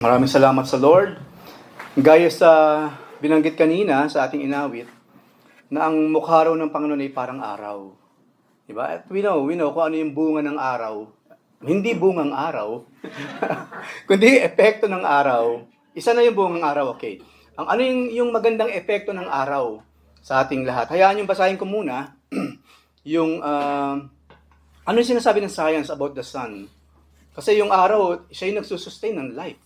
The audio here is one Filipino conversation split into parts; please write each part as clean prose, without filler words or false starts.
Maraming salamat sa Lord. Gaya sa binanggit kanina sa ating inawit, na ang mukha raw ng Panginoon ay parang araw. Diba? At we know kung ano yung bunga ng araw. Hindi bungang araw, kundi epekto ng araw. Isa na yung bungang araw, okay. Ano yung magandang epekto ng araw sa ating lahat? Hayaan yung basahin ko muna yung ano yung sinasabi ng science about the sun. Kasi yung araw, siya yung nagsusustain ng life.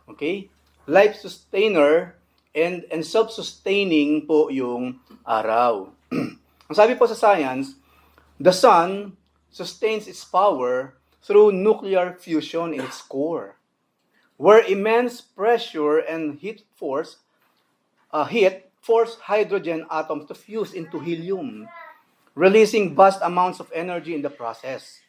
Okay? Life sustainer and self-sustaining po yung araw. Ang sabi po sa science, the sun sustains its power through nuclear fusion in its core, where immense pressure and heat force hydrogen atoms to fuse into helium, releasing vast amounts of energy in the process.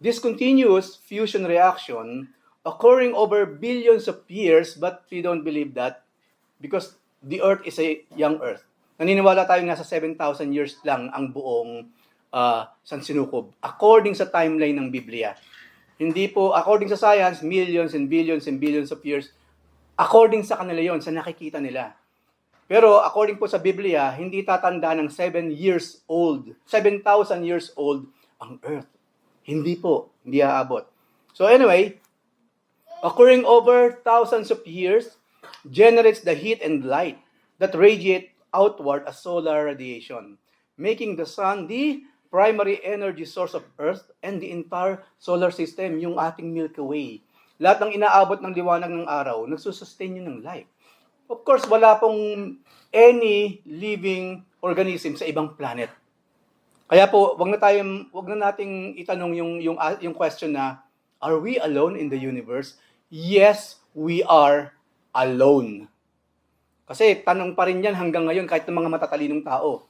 This continuous fusion reaction occurring over billions of years, but we don't believe that because the Earth is a young Earth. Naniniwala tayong nasa 7,000 years lang ang buong sansinukob, according sa timeline ng Biblia. Hindi po, according sa science, millions and billions and billions of years. According sa kanila yon, sa nakikita nila. Pero according po sa Biblia, hindi tatanda ng 7,000 years old ang Earth. Hindi po, hindi aabot. So anyway, occurring over thousands of years, generates the heat and light that radiate outward as solar radiation, making the sun the primary energy source of Earth and the entire solar system, yung ating Milky Way. Lahat ng inaabot ng liwanag ng araw, nagsusustain yun ng life. Of course, wala pong any living organism sa ibang planet. Kaya po, wag na nating itanong yung question na, are we alone in the universe? Yes, we are alone. Kasi tanong pa rin yan hanggang ngayon kahit ng mga matatalinong tao.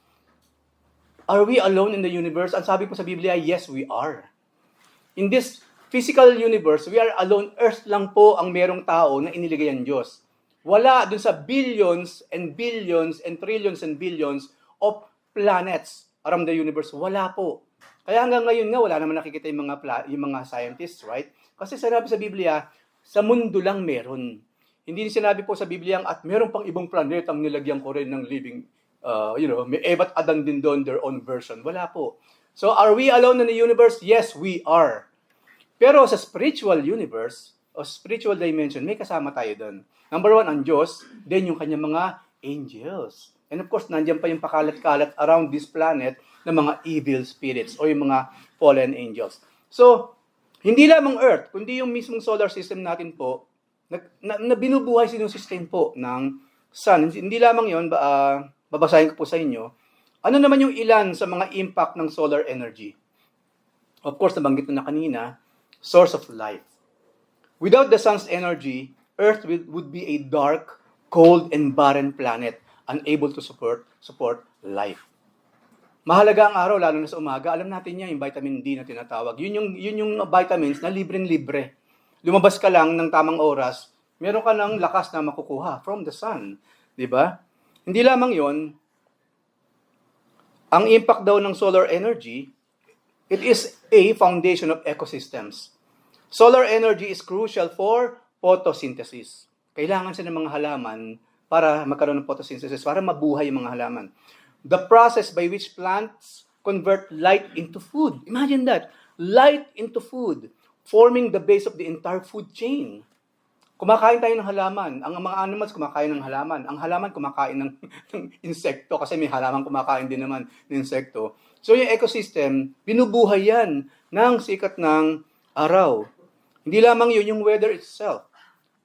Are we alone in the universe? Ang sabi po sa Biblia, yes, we are. In this physical universe, we are alone. Earth lang po ang merong tao na iniligay ang Diyos. Wala dun sa billions and billions and trillions and billions of planets around the universe. Wala po. Kaya hanggang ngayon nga, wala naman nakikita yung mga scientists, right? Kasi sinabi sa Biblia, sa mundo lang meron. Hindi sinabi po sa Biblia at meron pang ibang planetang nilagyan ko rin ng living, may Eva at Adan din doon, their own version. Wala po. So, are we alone in the universe? Yes, we are. Pero sa spiritual universe, o spiritual dimension, may kasama tayo doon. Number one, ang Diyos, then yung kanyang mga angels. And of course, nandiyan pa yung pakalat-kalat around this planet ng mga evil spirits o yung mga fallen angels. So, hindi lamang Earth, kundi yung mismong solar system natin po, na binubuhay sinussustain po ng Sun. Hindi lamang yun, babasahin ko po sa inyo. Ano naman yung ilan sa mga impact ng solar energy? Of course, nabanggit na kanina, source of life. Without the sun's energy, Earth would be a dark, cold, and barren planet, unable to support life. Mahalaga ang araw, lalo na sa umaga. Alam natin yan, yung vitamin D na tinatawag. Yun yung vitamins na libreng-libre. Lumabas ka lang ng tamang oras, meron ka ng lakas na makukuha from the sun. Diba? Hindi lamang yon, ang impact daw ng solar energy, it is a foundation of ecosystems. Solar energy is crucial for photosynthesis. Kailangan siya ng mga halaman para magkaroon ng photosynthesis, para mabuhay yung mga halaman. The process by which plants convert light into food. Imagine that. Light into food, forming the base of the entire food chain. Kumakain tayo ng halaman. Ang mga animals kumakain ng halaman. Ang halaman kumakain ng insekto kasi may halaman kumakain din naman ng insekto. So yung ecosystem, binubuhay yan ng sikat ng araw. Hindi lamang yun, yung weather itself.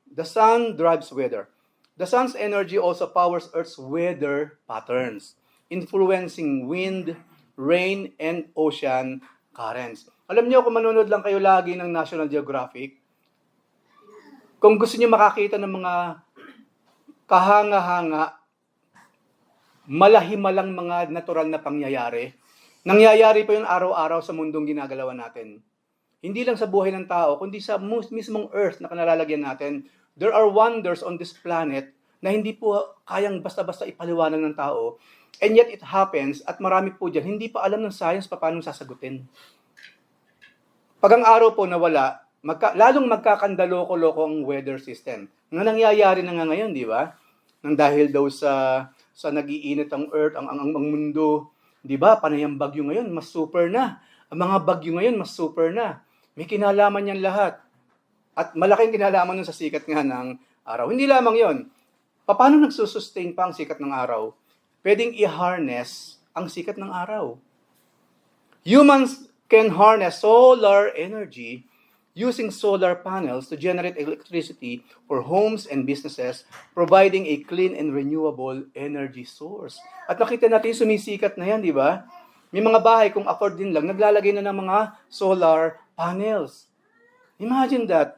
The sun drives weather. The sun's energy also powers Earth's weather patterns, influencing wind, rain, and ocean currents. Alam niyo, kung manonood lang kayo lagi ng National Geographic, kung gusto niyo makakita ng mga kahanga-hanga, malahimalang mga natural na pangyayari, nangyayari pa yun araw-araw sa mundong ginagalawan natin. Hindi lang sa buhay ng tao, kundi sa mismong Earth na kanalalagyan natin, there are wonders on this planet na hindi po kayang basta-basta ipaliwanag ng tao. And yet it happens, at marami po dyan, hindi pa alam ng science paano sasagutin. Pag ang araw po nawala, lalong magkakandaloko-loko ang weather system. Nga nangyayari na nga ngayon, di ba? Nang dahil daw sa nagiinit ang earth, ang mundo, di ba? Panay ang bagyo ngayon, mas super na. Ang mga bagyo ngayon, mas super na. May kinalaman yan lahat. At malaking kinalaman nun sa sikat nga ng araw. Hindi lamang yon. Paano nagsusustain pa ang sikat ng araw? Pwedeng i-harness ang sikat ng araw. Humans can harness solar energy using solar panels to generate electricity for homes and businesses, providing a clean and renewable energy source. At nakita natin sumisikat na yan, di ba? May mga bahay, kung afford din lang, naglalagay na ng mga solar panels. Imagine that.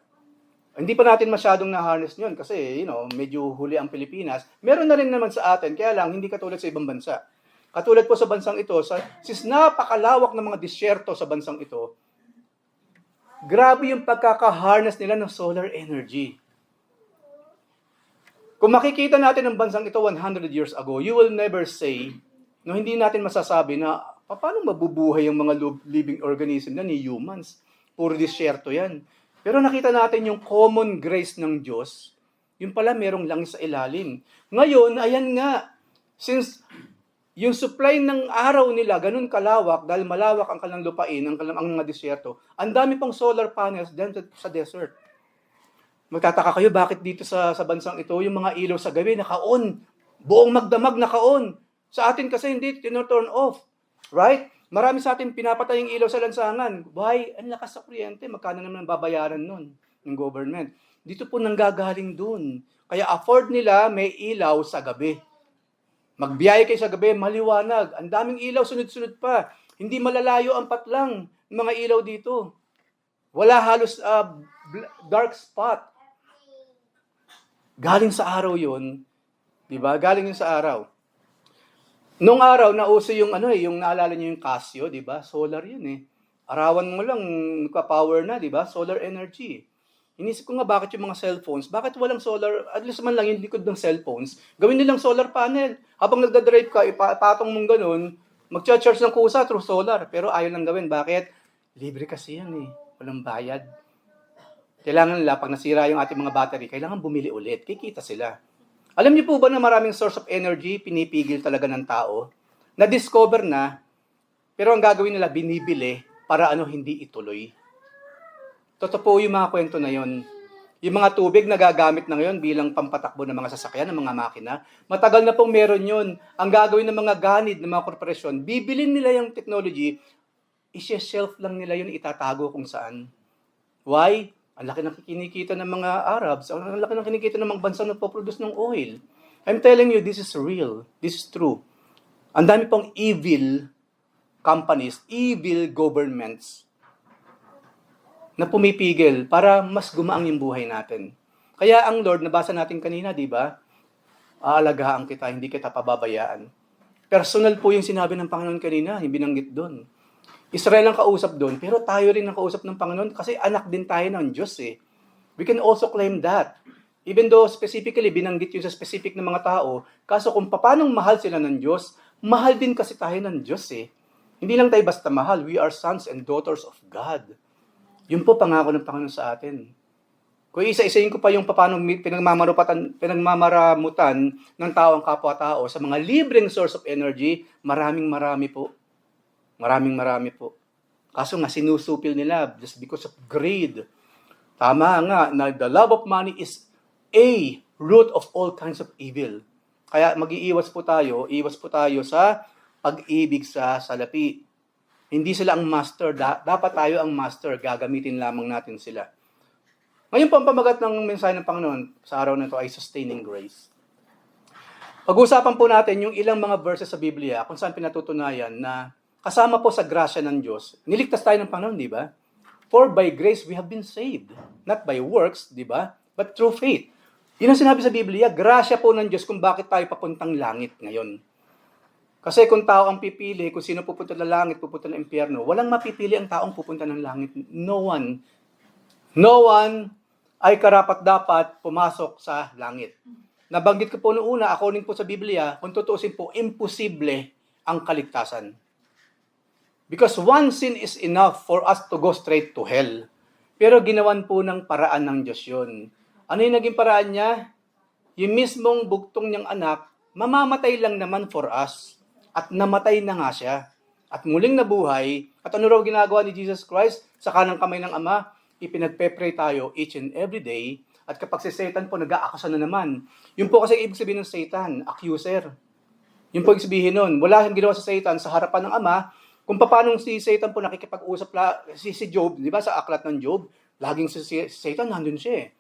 Hindi pa natin masyadong na-harness yun kasi, medyo huli ang Pilipinas. Meron na rin naman sa atin, kaya lang hindi katulad sa ibang bansa. Katulad po sa bansang ito, since napakalawak ng mga disyerto sa bansang ito, grabe yung pagkaka-harness nila ng solar energy. Kung makikita natin ang bansang ito 100 years ago, you will never say, hindi natin masasabi na, paano mabubuhay yung mga living organism na ni humans? Puro disyerto yan. Pero nakita natin yung common grace ng Diyos, yung pala merong langis sa ilalim. Ngayon, ayan nga, since yung supply ng araw nila, ganun kalawak, dahil malawak ang kanilang lupain, ang mga disyerto, ang dami pang solar panels dyan sa desert. Magtataka kayo, bakit dito sa bansang ito, yung mga ilaw sa gabi, naka-on. Buong magdamag, naka-on. Sa atin kasi hindi, turn off. Right? Marami sa atin pinapatay yung ilaw sa lansangan. Why? Ang lakas sa kuryente. Magkano naman babayaran nun ng government? Dito po nanggagaling dun. Kaya afford nila may ilaw sa gabi. Magbiyahe kayo sa gabi, maliwanag. Ang daming ilaw, sunod-sunod pa. Hindi malalayo ang patlang ng mga ilaw dito. Wala halos dark spot. Galing sa araw yun. Diba? Galing yun sa araw. Nung araw, nauso yung yung naalala niyo yung Casio, di ba? Solar yun eh. Arawan mo lang, power na, di ba? Solar energy. Inisip ko nga bakit yung mga cellphones, bakit walang solar, at least man lang yung likod ng cellphones, gawin nilang solar panel. Habang nagdadrive ka, ipatong mong ganun, mag-charge ng kusa through solar. Pero ayaw lang gawin. Bakit? Libre kasi yan eh. Walang bayad. Kailangan nila, pag nasira yung ating mga battery, kailangan bumili ulit. Kikita sila. Alam niyo po ba na maraming source of energy pinipigil talaga ng tao? Na-discover na, pero ang gagawin nila, binibili para hindi ituloy. Totoo po yung mga kwento na yon. Yung mga tubig na gagamit na ngayon bilang pampatakbo ng mga sasakyan, ng mga makina, matagal na pong meron yun. Ang gagawin ng mga ganid ng mga korporasyon, bibilin nila yung technology, isi-shelf lang nila yun, itatago kung saan. Why? Ang laki ng kinikita ng mga Arabs, ang laki ng kinikita ng mga bansang nagpo-produce ng oil. I'm telling you, this is real. This is true. Ang dami pong evil companies, evil governments na pumipigil para mas gumaang yung buhay natin. Kaya ang Lord, nabasa natin kanina, di ba? Aalagaan kita, hindi kita pababayaan. Personal po yung sinabi ng Panginoon kanina, yung binanggit doon. Israel ang kausap doon, pero tayo rin ang kausap ng Panginoon kasi anak din tayo ng Diyos eh. We can also claim that. Even though specifically binanggit yun sa specific ng mga tao, kaso kung paanong mahal sila ng Diyos, mahal din kasi tayo ng Diyos eh. Hindi lang tayo basta mahal, we are sons and daughters of God. Yun po pangako ng Panginoon sa atin. Kung isa-isayin ko pa yung paano pinagmamaramutan ng tao ang kapwa-tao sa mga libreng source of energy, marami po. Marami po. Kaso nga sinusupil nila just because of greed. Tama nga na the love of money is a root of all kinds of evil. Kaya iwas po tayo sa pag-ibig sa salapi. Hindi sila ang master, dapat tayo ang master, gagamitin lamang natin sila. Ngayon po ang pamagat ng mensahe ng Panginoon sa araw na ito ay sustaining grace. Pag-uusapan po natin yung ilang mga verses sa Biblia kung saan pinatutunayan na kasama po sa grasya ng Diyos. Niligtas tayo ng Panginoon, di ba? For by grace we have been saved. Not by works, di ba? But through faith. Yun ang sinabi sa Biblia, grasya po ng Diyos kung bakit tayo papuntang langit ngayon. Kasi kung tao ang pipili, kung sino pupunta ng langit, pupunta ng impyerno, walang mapipili ang taong pupunta ng langit. No one. No one ay karapat-dapat pumasok sa langit. Nabanggit ko po noong una, according po sa Biblia, kung tutuusin po, imposible ang kaligtasan. Because one sin is enough for us to go straight to hell. Pero ginawan po ng paraan ng Diyos yun. Ano yung naging paraan niya? Yung mismong bugtong niyang anak, mamamatay lang naman for us. At namatay na nga siya. At muling nabuhay. At ano raw ginagawa ni Jesus Christ? Sa kanang kamay ng Ama, ipinagpe-pray tayo each and every day. At kapag si Satan po nag-aakasan na naman, yun po kasi ibig sabihin ng Satan, accuser. Yun po ibig sabihin nun. Wala siyang ginawa sa Satan sa harapan ng Ama. Kung paano si Satan po nakikipag-usap si Job, di ba sa aklat ng Job, laging si Satan nandun siya eh.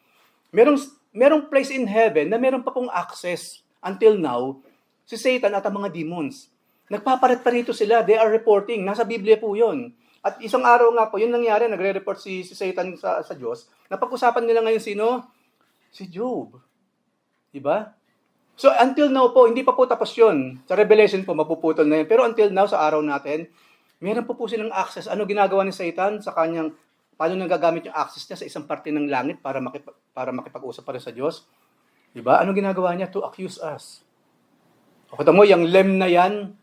Merong place in heaven na meron pa pong access until now si Satan at ang mga demons. Nagpaparat-parito sila, they are reporting, nasa Biblia po yun. At isang araw nga po, yun nangyari, nagre-report si Satan sa Diyos. Napag-usapan nila ngayon sino? Si Job. Di ba? So until now po, hindi pa po tapos yun. Sa Revelation po, mapuputol na yun. Pero until now, sa araw natin, meron po silang access. Ano ginagawa ni Satan sa kanyang, paano nagagamit yung access niya sa isang parte ng langit para makipag-usap pa rin sa Diyos? Diba? Ano ginagawa niya? To accuse us. O kita mo, yung lem na yan,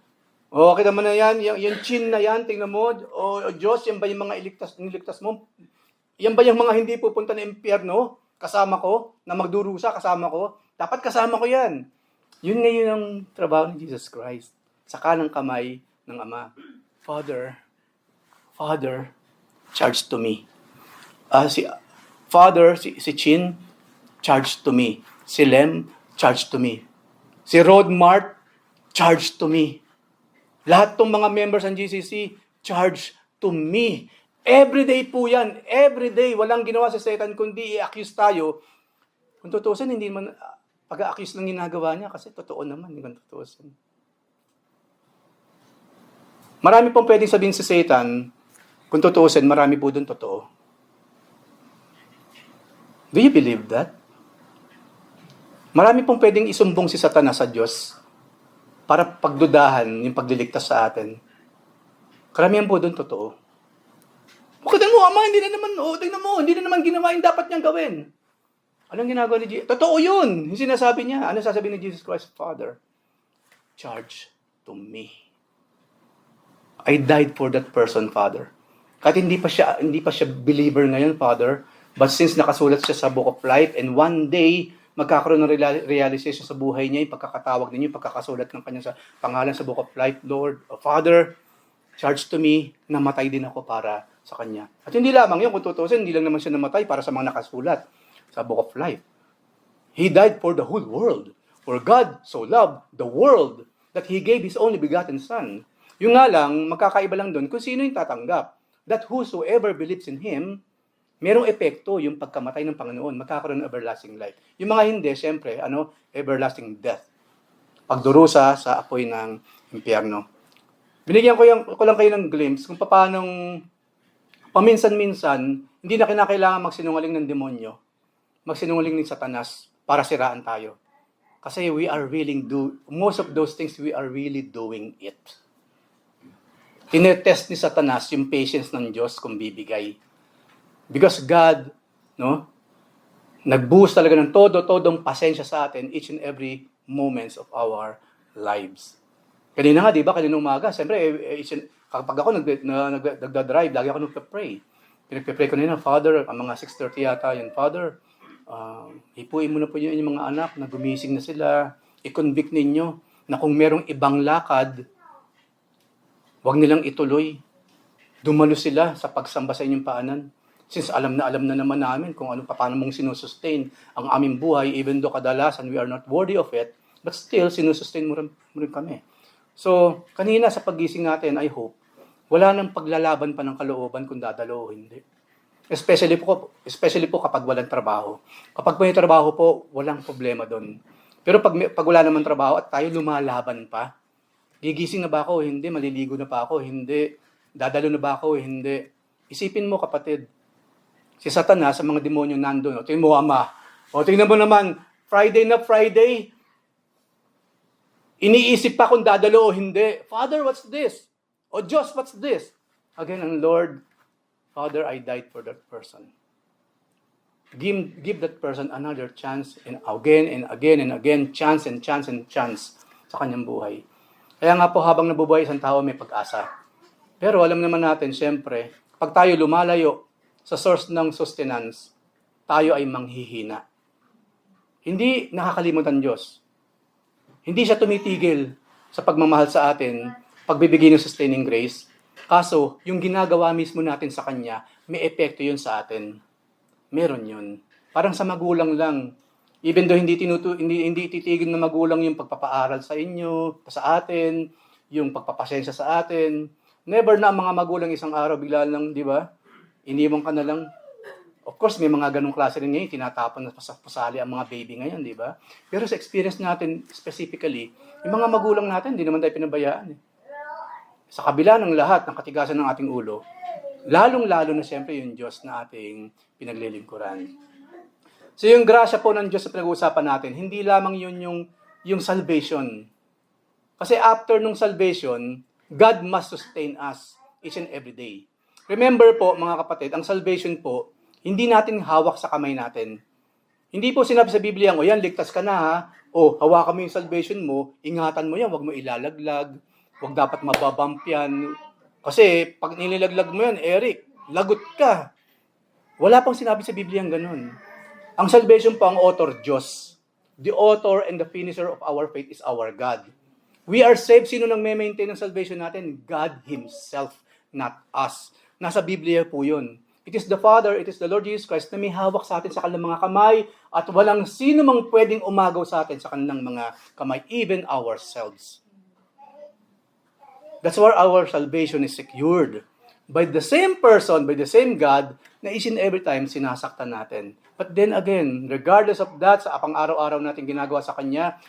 o kita mo na yan, yung chin na yan, tingnan mo, o Diyos, yan ba yung mga niligtas mo? Yan ba yung mga hindi pupunta ng impyerno? Kasama ko? Na magdurusa, kasama ko? Dapat kasama ko yan. Yun ngayon ang trabaho ni Jesus Christ. Sa kanang kamay ng Ama. Father, charge to me. Si Chin, charge to me. Si Lem, charge to me. Si Rod Mart, charge to me. Lahat tong mga members ng GCC, charge to me. Everyday po yan. Everyday. Walang ginawa si Satan kundi i-accuse tayo. Kung tutusin, hindi man pag-accuse lang ginagawa niya kasi totoo naman. Hindi man tutusin. Marami pong pwedeng sabihin si Satan, kung tutuusin, marami po doon totoo. Do you believe that? Marami pong pwedeng isumbong si Satanas sa Diyos para pagdudahan yung pagliligtas sa atin. Karamihan po doon totoo. Tingnan mo, Ama, tingnan mo, hindi na naman ginawa yung dapat niyang gawin. Anong ginagawa ni Jesus? Totoo yun, yung sinasabi niya. Ano sasabihin ni Jesus Christ? Father, charge to me. I died for that person, Father. Kahit hindi pa siya believer ngayon, Father, but since nakasulat siya sa Book of Life, and one day, magkakaroon ng realization sa buhay niya, yung pagkakatawag ninyo, pagkakasulat ng kanya sa pangalan sa Book of Life, Lord, Father, charge to me, namatay din ako para sa kanya. At hindi lamang yun, kung tutusin, hindi lang naman siya namatay para sa mga nakasulat sa Book of Life. He died for the whole world. For God so loved the world that He gave His only begotten Son. Yung nga lang, magkakaiba lang doon kung sino yung tatanggap. That whosoever believes in Him, merong epekto yung pagkamatay ng Panginoon, magkakaroon ng everlasting life. Yung mga hindi, syempre, everlasting death. Pagdurusa sa apoy ng impyerno. Binigyan ko lang kayo ng glimpse kung paano paminsan-minsan, hindi na kinakailangan magsinungaling ng demonyo, magsinungaling ng Satanas para siraan tayo. Kasi most of those things, we are really doing it. Tinetest ni Satanas yung patience ng Diyos kung bibigay. Because God, nagbuhos talaga ng todong pasensya sa atin each and every moments of our lives. Kanina nga, di ba, kanina umaga, siyempre, kapag ako nagda-drive, lagi ako nagpa-pray. Pinagpa-pray ko nila, Father, ang mga 6:30 yata yun, Father, hipuin mo na po yung mga anak na gumising na sila, i-convict ninyo na kung merong ibang lakad, huwag nilang ituloy. Dumalo sila sa pagsamba sa inyong paanan. Since alam na naman namin kung paano mong sinusustain ang aming buhay, even though kadalasan we are not worthy of it, but still, sinusustain mo rin kami. So, kanina sa paggising natin, I hope, wala nang paglalaban pa ng kalooban kung dadalo o hindi. Especially po kapag walang trabaho. Kapag may trabaho po, walang problema doon. Pero pag wala naman trabaho at tayo lumalaban pa, gigising na ba ako? Hindi. Maliligo na pa ako? Hindi. Dadalo na ba ako? Hindi. Isipin mo, kapatid, si Satanas sa mga demonyo nandun. Tingnan mo, Ama. Tingnan mo naman, Friday na Friday, iniisip pa kung dadalo o hindi. Father, what's this? O Diyos, what's this? Again, ang Lord, Father, I died for that person. Give that person another chance and again and again and again, chance and chance and chance sa kanyang buhay. Kaya nga po, habang nabubuhay isang tao, may pag-asa. Pero alam naman natin, siyempre, pag tayo lumalayo sa source ng sustenance, tayo ay manghihina. Hindi nakakalimutan Diyos. Hindi siya tumitigil sa pagmamahal sa atin, pagbibigay ng sustaining grace. Kaso, yung ginagawa mismo natin sa Kanya, may epekto yun sa atin. Meron yun. Parang sa magulang lang. Even though hindi titigil na magulang yung pagpapaaral sa inyo, sa atin, yung pagpapasensya sa atin. Never na ang mga magulang isang araw bigla lang, di ba? Iniwan ka na lang. Of course, may mga ganong klase rin ngayon, tinatapon na pasali ang mga baby ngayon, di ba? Pero sa experience natin, specifically, yung mga magulang natin, hindi naman tayo pinabayaan. Sa kabila ng lahat, ng katigasan ng ating ulo, lalong-lalo na siyempre yung Diyos na ating pinaglilingkuran. So yung grasya po ng Diyos na pinag-uusapan natin, hindi lamang yun yung salvation. Kasi after nung salvation, God must sustain us each and every day. Remember po, mga kapatid, ang salvation po, hindi natin hawak sa kamay natin. Hindi po sinabi sa Biblia, o yan, ligtas ka na ha, o hawakan mo yung salvation mo, ingatan mo yan, huwag mo ilalaglag, huwag dapat mababump yan. Kasi pag nililaglag mo yan, Eric, lagot ka. Wala pang sinabi sa Biblia ang ganun. Ang salvation po ang author, Diyos. The author and the finisher of our faith is our God. We are saved. Sino nang maintain ang salvation natin? God Himself, not us. Nasa Biblia po yun. It is the Father, it is the Lord Jesus Christ na may hawak sa atin sa kanilang mga kamay at walang sino mang pwedeng umagaw sa atin sa kanilang mga kamay, even ourselves. That's where our salvation is secured. By the same person, by the same God, na each and every time sinasaktan natin. But then again, regardless of that, sa pang-araw-araw natin ginagawa sa Kanya,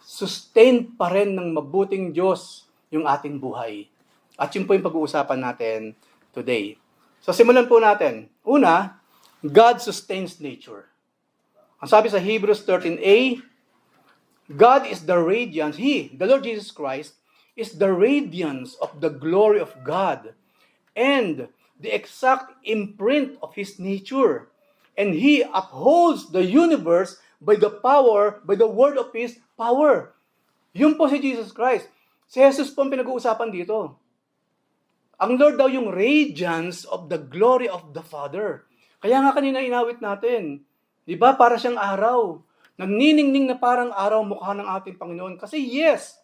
sustained pa rin ng mabuting Diyos yung ating buhay. At yun po yung pag-uusapan natin today. So simulan po natin. Una, God sustains nature. Ang sabi sa Hebrews 13a, God is the radiance, He, the Lord Jesus Christ, is the radiance of the glory of God and the exact imprint of His nature. And He upholds the universe by the power, by the word of His power. Yun po si Jesus Christ. Si Jesus po ang pinag-uusapan dito. Ang Lord daw yung radiance of the glory of the Father. Kaya nga kanina inawit natin. Di ba? Para siyang araw. Nagniningning na parang araw mukha ng ating Panginoon. Kasi yes,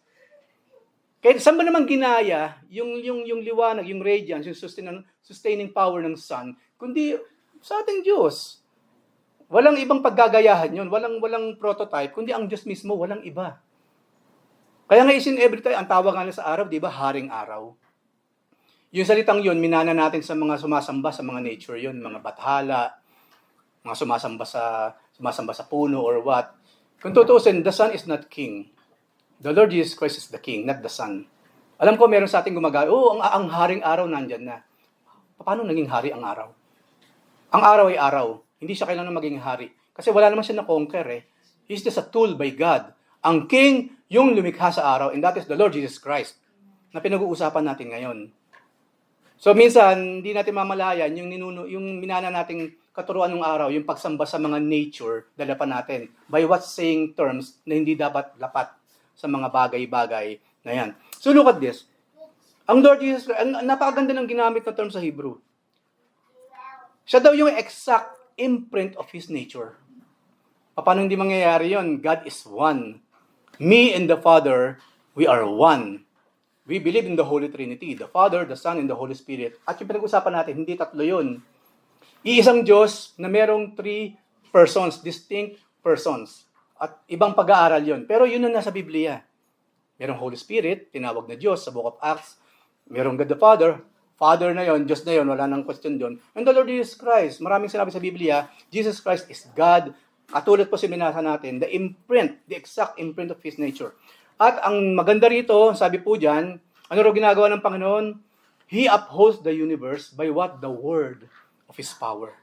kahit saan ba naman ginaya yung liwanag, yung radiance, yung sustaining power ng sun, kundi sa ating Diyos. Walang ibang paggagayahan yun. Walang prototype, kundi ang Diyos mismo, walang iba. Kaya nga isin every time, ang tawag nga sa araw, di ba? Haring araw. Yung salitang yun, minana natin sa mga sumasamba sa mga nature yun, mga bathala, mga sumasamba sa puno or what. Kung tutuusin, the sun is not king. The Lord Jesus Christ is the king, not the sun. Alam ko meron sa ating gumagaya, ang haring araw nandyan na. Paano naging hari ang araw? Ang araw ay araw. Hindi siya kailangan maging hari. Kasi wala naman siya na-conquer eh. He's just a tool by God. Ang king, yung lumikha sa araw, and that is the Lord Jesus Christ, na pinag-uusapan natin ngayon. So minsan, hindi natin mamalayan yung minana nating katuruan ng araw, yung pagsamba sa mga nature, dalapan natin. By what saying terms na hindi dapat lapat sa mga bagay-bagay na yan. So look at this. Ang Lord Jesus Christ, napakaganda ng ginamit na term sa Hebrew. Siya daw yung exact imprint of His nature. Paano hindi mangyayari yon? God is one. Me and the Father, we are one. We believe in the Holy Trinity, the Father, the Son, and the Holy Spirit. At yung pinag-usapan natin, hindi tatlo yun. Iisang Diyos na merong 3 persons, distinct persons. At ibang pag-aaral yun. Pero yun na nasa Biblia. Merong Holy Spirit, tinawag na Diyos sa Book of Acts. Merong God the Father. Father na yon, Diyos na yon, wala nang question doon. And the Lord Jesus Christ. Maraming sinabi sa Biblia, Jesus Christ is God. Katulad po si binasa natin, the imprint, the exact imprint of His nature. At ang maganda rito, sabi po dyan, ano ro ginagawa ng Panginoon? He upholds the universe by what? The word of His power.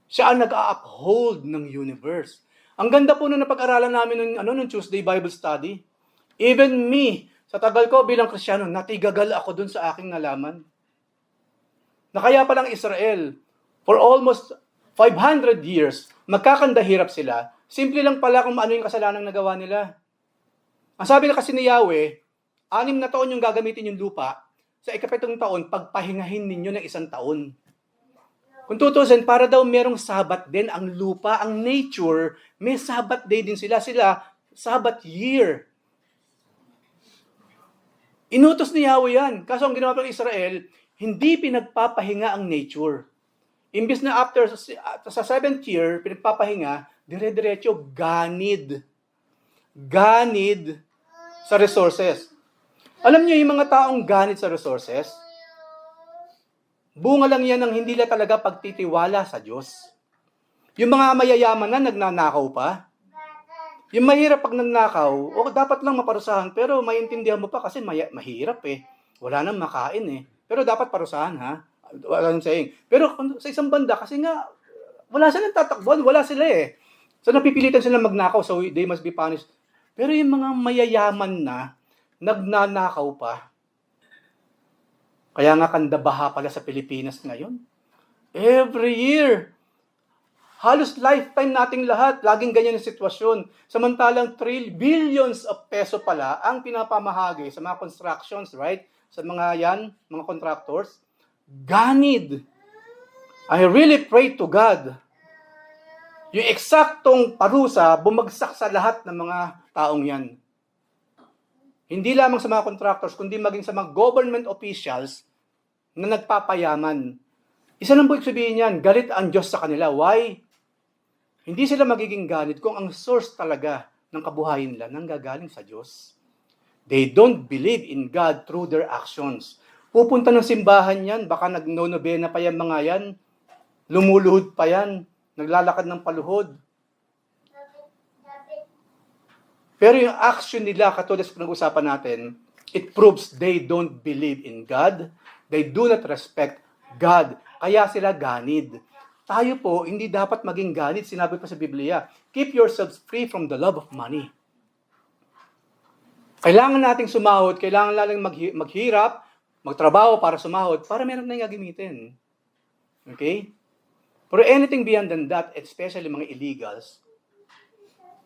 Siya ang nag-uphold ng universe. Ang ganda po na napag-aralan namin nung Tuesday Bible Study. Even me, sa tagal ko bilang Kristiyano, natigagal ako dun sa aking nalaman. Na kaya palang Israel, for almost 500 years, magkakandahirap sila. Simple lang pala kung ano yung kasalanang nagawa nila. Ang sabi na kasi ni Yahweh, 6 na taon yung gagamitin yung lupa, sa 7 taon, pagpahingahin ninyo ng 1 taon. Kung tutusin, para daw merong Sabbath din ang lupa, ang nature, may Sabbath day din sila. Sila, Sabbath year. Inutos ni Yahweh yan. Kaso ang ginawa ng Israel, hindi pinagpapahinga ang nature. Imbis na after sa 7th year, pinagpapahinga, dire-diretso ganid. Ganid sa resources. Alam niyo yung mga taong ganid sa resources, bunga lang yan ng hindi na talaga pagtitiwala sa Diyos. Yung mga mayayaman na nagnanakaw pa, yung mahirap pag nagnakaw, o dapat lang maparusahan, pero maintindihan mo pa kasi mahirap eh. Wala nang makain eh. Pero dapat parusahan ha. Wala nang saying. Pero sa isang banda, kasi nga, wala silang tatakbuhan, wala sila eh. So napipilitan sila magnakaw, so they must be punished. Pero yung mga mayayaman na, nagnanakaw pa, kaya nga kandabaha pala sa Pilipinas ngayon. Every year. Halos lifetime nating lahat. Laging ganyan ang sitwasyon. Samantalang billions of peso pala ang pinapamahagi sa mga constructions, right? Sa mga mga contractors. Ganid. I really pray to God. Yung eksaktong parusa, bumagsak sa lahat ng mga taong yan. Hindi lamang sa mga contractors, kundi maging sa mga government officials na nagpapayaman. Isa lang po sabihin yan, galit ang Diyos sa kanila. Why? Hindi sila magiging ganit kung ang source talaga ng kabuhayan nila nanggagaling sa Diyos. They don't believe in God through their actions. Pupunta ng simbahan yan, baka nag-nonobena pa yan mga yan, lumuluhod pa yan, naglalakad ng paluhod. Pero yung action nila, katulad sa pinag-usapan natin, it proves they don't believe in God. They do not respect God. Kaya sila ganid. Tayo po, hindi dapat maging ganid. Sinabi pa sa Biblia, keep yourselves free from the love of money. Kailangan nating sumahod, kailangan nating maghirap, magtrabaho para sumahod, para meron na yung gagamitin. Okay? Pero anything beyond than that, especially mga illegals,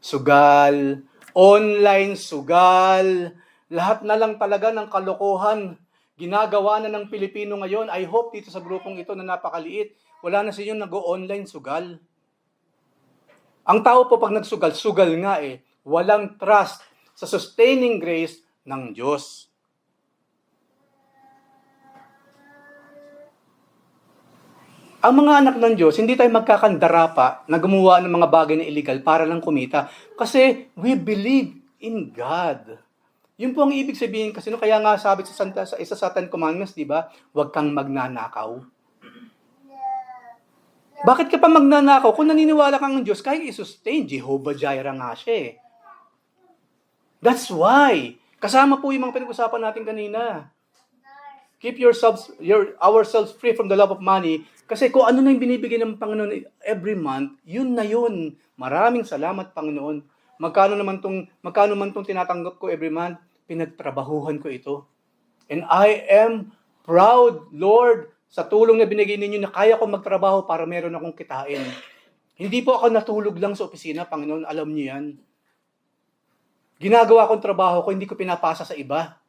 sugal, online sugal, lahat na lang talaga ng kalokohan ginagawa na ng Pilipino ngayon. I hope dito sa grupong ito na napakaliit, wala na sa inyo nag-online sugal. Ang tao po pag nagsugal, sugal nga eh. Walang trust sa sustaining grace ng Diyos. Ang mga anak ng Diyos, hindi tayo magkakandara pa na gumawa ng mga bagay na illegal para lang kumita. Kasi we believe in God. Yun po ang ibig sabihin kasi kaya nga sabi sa isa sa 10 Commandments, di ba? Huwag kang magnanakaw. Bakit ka pa magnanakaw? Kung naniniwala kang ng Diyos, kaya i-sustain. Jehovah Jireh nga siya eh. That's why. Kasama po yung mga pinag-usapan natin kanina. Keep ourselves free from the love of money. Kasi kung ano na yung binibigay ng Panginoon every month, yun na yun. Maraming salamat, Panginoon. Magkano man tong tinatanggap ko every month, pinagtrabahuhan ko ito. And I am proud, Lord, sa tulong na binigay ninyo na kaya ko magtrabaho para meron akong kitain. Hindi po ako natulog lang sa opisina, Panginoon, alam niyo yan. Ginagawa kong trabaho ko, hindi ko pinapasa sa iba.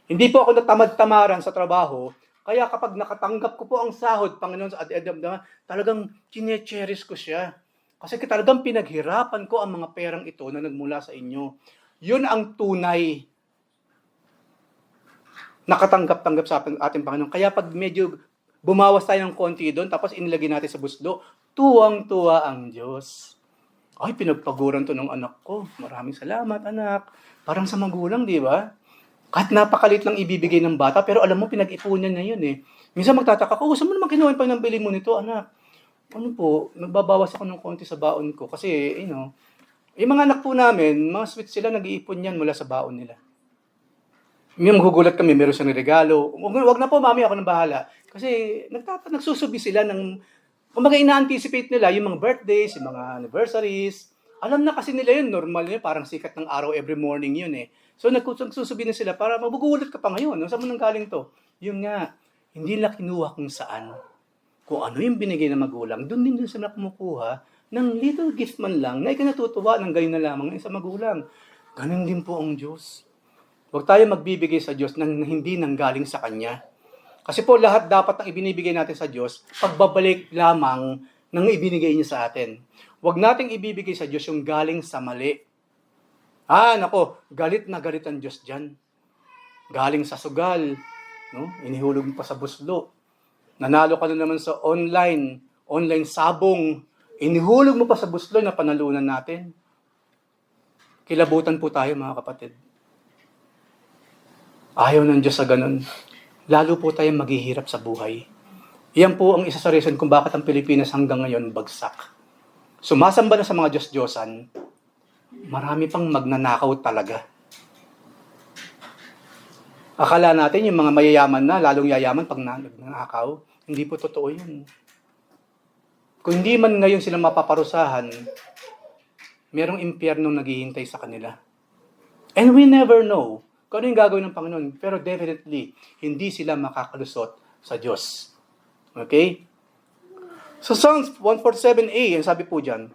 Hindi po ako natamad-tamaran sa trabaho, kaya kapag nakatanggap ko po ang sahod, Panginoon, sa ad-edam na, talagang chine-cherish ko siya. Kasi talagang pinaghirapan ko ang mga perang ito na nagmula sa inyo. Yun ang tunay nakatanggap-tanggap sa ating Panginoon. Kaya pag medyo bumawas tayo ng konti doon, tapos inilagay natin sa buslo, tuwang-tuwa ang Diyos. Ay, pinagpaguran to ng anak ko. Maraming salamat, anak. Parang sa magulang, di ba? Kahit napakalit lang ibibigay ng bata, pero alam mo, pinag-ipunan niya yun eh. Minsan magtataka ko, saan mo naman kinuha pa ng bili mo nito, anak? Ano po, nagbabawas ako ng konti sa baon ko. Kasi, yung mga anak po namin, mga sweet sila, nag-iipon yan mula sa baon nila. May magugulat kami, meron siyang regalo. Wag na po, mami, ako nang bahala. Kasi nagsusubi sila ng, kumbaga ina-anticipate nila yung mga birthdays, yung mga anniversaries. Alam na kasi nila yun, normal yun, parang sikat ng araw every morning yun eh. So nagsusubi na sila para magugulat ka pa ngayon. Saan mo nang galing to? Yung nga, hindi nila kinuha kung saan. Kung ano yung binigay ng magulang, doon din sila kumukuha ng little gift man lang na ikinatutuwa ng gayon na lamang ng isang magulang. Ganun din po ang Diyos. Huwag tayo magbibigay sa Diyos ng hindi nanggaling sa Kanya. Kasi po lahat dapat ng ibinibigay natin sa Diyos, pagbabalik lamang ng ibinigay niya sa atin. Huwag nating ibibigay sa Diyos yung galing sa mali. Nako, galit na galit ang Diyos dyan. Galing sa sugal, no? Inihulog mo pa sa buslo. Nanalo ka na naman sa online sabong. Inihulog mo pa sa buslo na panalunan natin. Kilabutan po tayo mga kapatid. Ayaw ng Diyos sa ganun. Lalo po tayong maghihirap sa buhay. Iyan po ang isa sa reason kung bakit ang Pilipinas hanggang ngayon bagsak. Sumasamba na sa mga Diyos-Diyosan, marami pang magnanakaw talaga. Akala natin yung mga mayayaman na, lalong yayaman pag nagnanakaw. Hindi po totoo yun. Kung hindi man ngayon sila mapaparusahan, merong impyernong naghihintay sa kanila. And we never know kung ano yung gagawin ng Panginoon. Pero definitely, hindi sila makakalusot sa Diyos. Okay? So Psalms 147a, ang sabi po dyan,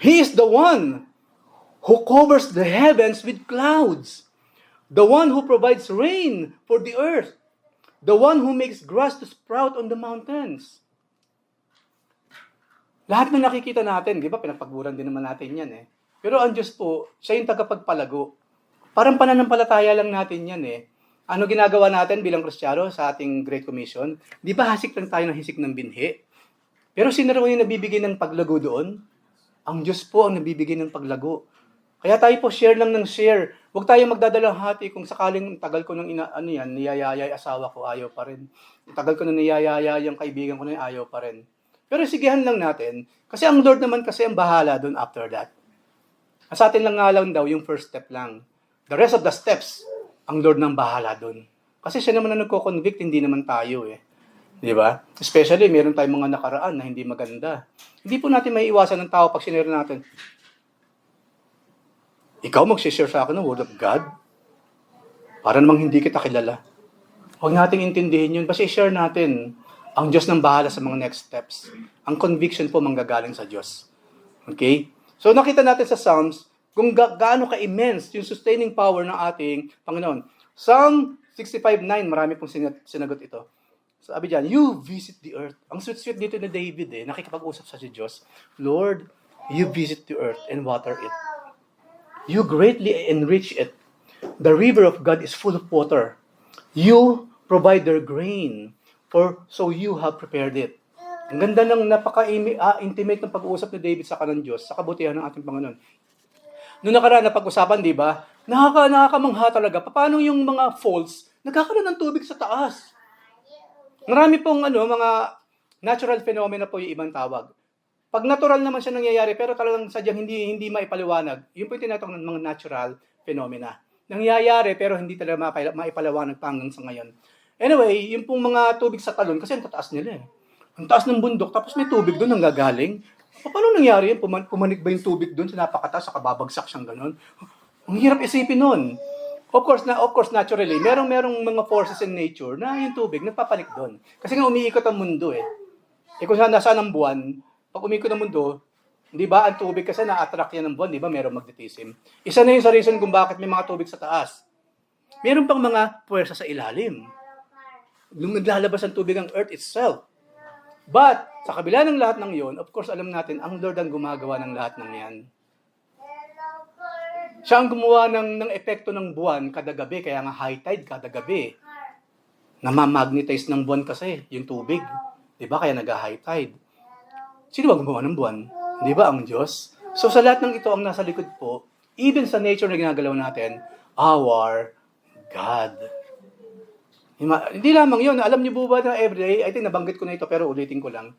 He is the one who covers the heavens with clouds, the one who provides rain for the earth, the one who makes grass to sprout on the mountains. Lahat ng nakikita natin, di ba, pinagpagburan din naman natin yan eh. Pero ang Diyos po, siya yung tagapagpalago. Parang pananampalataya lang natin yan eh. Ano ginagawa natin bilang Kristiyano sa ating Great Commission? Di ba hasik lang tayo ng hisik ng binhi? Pero sino raw yung nabibigay ng paglago doon? Ang Diyos po ang nabibigay ng paglago. Kaya tayo po share lang ng share. Huwag tayo magdadalang hati kung sakaling tagal ko ng niyayaya yung asawa ko, ayaw pa rin. Tagal ko ng niyayaya yung kaibigan ko na ayaw pa rin. Pero sigihan lang natin. Kasi ang Lord naman kasi ang bahala doon after that. Sa atin lang nga lang daw yung first step lang. The rest of the steps, ang Lord nang bahala doon. Kasi siya naman na nagko-convict, hindi naman tayo eh. Di ba? Especially, meron tayong mga nakaraan na hindi maganda. Hindi po natin may iwasan ng tao pag sinare natin. Ikaw mag-share sa akin ng Word of God? Para namang hindi kita kilala. Huwag nating intindihin yun. Kasi share natin. Ang Diyos nang bahala sa mga next steps. Ang conviction po manggagaling sa Diyos. Okay? So nakita natin sa Psalms, kung gaano ka-immense yung sustaining power ng ating Panginoon. Psalm 65:9, marami pong sinagot ito. Sabi diyan, you visit the earth. Ang sweet-sweet dito ni David nakikipag-usap sa Diyos. Lord, you visit the earth and water it. You greatly enrich it. The river of God is full of water. You provide their grain, so you have prepared it. Ang ganda ng napaka-intimate ng pag-uusap ni David sa kanang Diyos, sa kabutihan ng ating Panginoon. Noong nakaraan na pag-usapan, di ba? Nakakamangha talaga. Paano yung mga falls, nagkakaroon ng tubig sa taas? Marami pong mga natural phenomena po yung ibang tawag. Pag natural naman siya nangyayari, pero talagang sadyang hindi maipaliwanag, yun po yung tinatawag ng mga natural phenomena. Nangyayari, pero hindi talaga maipaliwanag hanggang sa ngayon. Anyway, yung pong mga tubig sa talon, kasi ang tataas nila eh. Ang taas ng bundok, tapos may tubig doon ang gagaling. Paano nangyari yun? Pumanik ba yung tubig doon sa napakataas, saka babagsak siyang gano'n? Ang hirap isipin nun. Of course, naturally, merong mga forces in nature na yung tubig nagpapanik doon. Kasi nga umiikot ang mundo eh. Kung nasaan ang buwan, pag umiikot ang mundo, di ba, ang tubig kasi na-attract yan ng buwan, di ba, merong magnetism. Isa na yun sa reason kung bakit may mga tubig sa taas. Meron pang mga puwersa sa ilalim. Naglalabas ang tubig ang earth itself. But, sa kabila ng lahat ng yon, of course, alam natin, ang Lord ang gumagawa ng lahat ng yan. Siya ang gumawa ng epekto ng buwan kada gabi, kaya nga high tide kada gabi. Namamagnetize ng buwan kasi, yung tubig. Di ba? Kaya nag-high tide. Sino ba gumawa ng buwan? Di ba? Ang Diyos. So, sa lahat ng ito, ang nasa likod po, even sa nature na ginagalaw natin, our God. Hindi lamang yun. Alam niyo po ba na everyday, I think nabanggit ko na ito pero ulitin ko lang.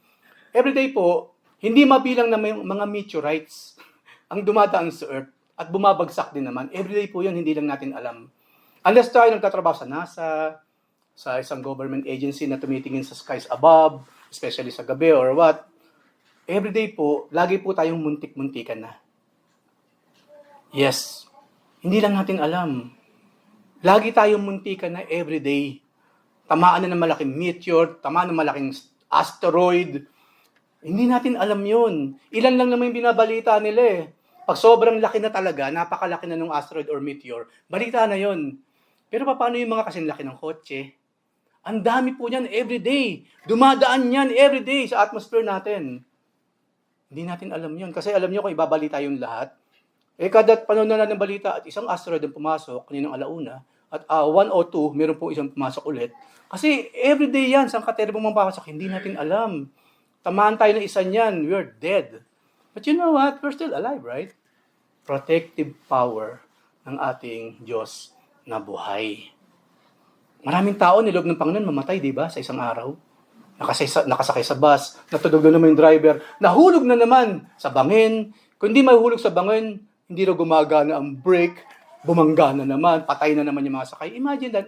Everyday po, hindi mabilang na mga meteorites ang dumadaan sa Earth at bumabagsak din naman. Everyday po yun, hindi lang natin alam. Unless tayo nagtatrabaho sa NASA, sa isang government agency na tumitingin sa skies above, especially sa gabi or what, everyday po, lagi po tayong muntik-muntikan na. Yes, hindi lang natin alam. Lagi tayong muntikan na everyday. Tamaan na ng malaking meteor, tamaan ng malaking asteroid. Hindi natin alam yun. Ilan lang naman yung binabalita nila eh. Pag sobrang laki na talaga, napakalaki na ng asteroid or meteor, balita na yun. Pero paano yung mga kasing laki ng kotse? Ang dami po niyan everyday. Dumadaan yan everyday sa atmosphere natin. Hindi natin alam yun. Kasi alam niyo kung ibabalita yung lahat, kada panonood na ng balita at isang asteroid ang pumasok, kaninang alauna, at 1 o 2, meron po isang pumasok ulit. Kasi everyday yan, saan katerbong mapapasok, hindi natin alam. Tamaan tayo ng isa niyan, we're dead. But you know what? We're still alive, right? Protective power ng ating Diyos na buhay. Maraming tao niloob ng Panginoon mamatay, di ba, sa isang araw. Nakasakay sa bus, natulog na naman yung driver, nahulog na naman sa bangin. Kung hindi mahulog sa bangin, hindi raw gumagana ang brake, bumangga na naman, patay na naman yung mga sakay. Imagine that.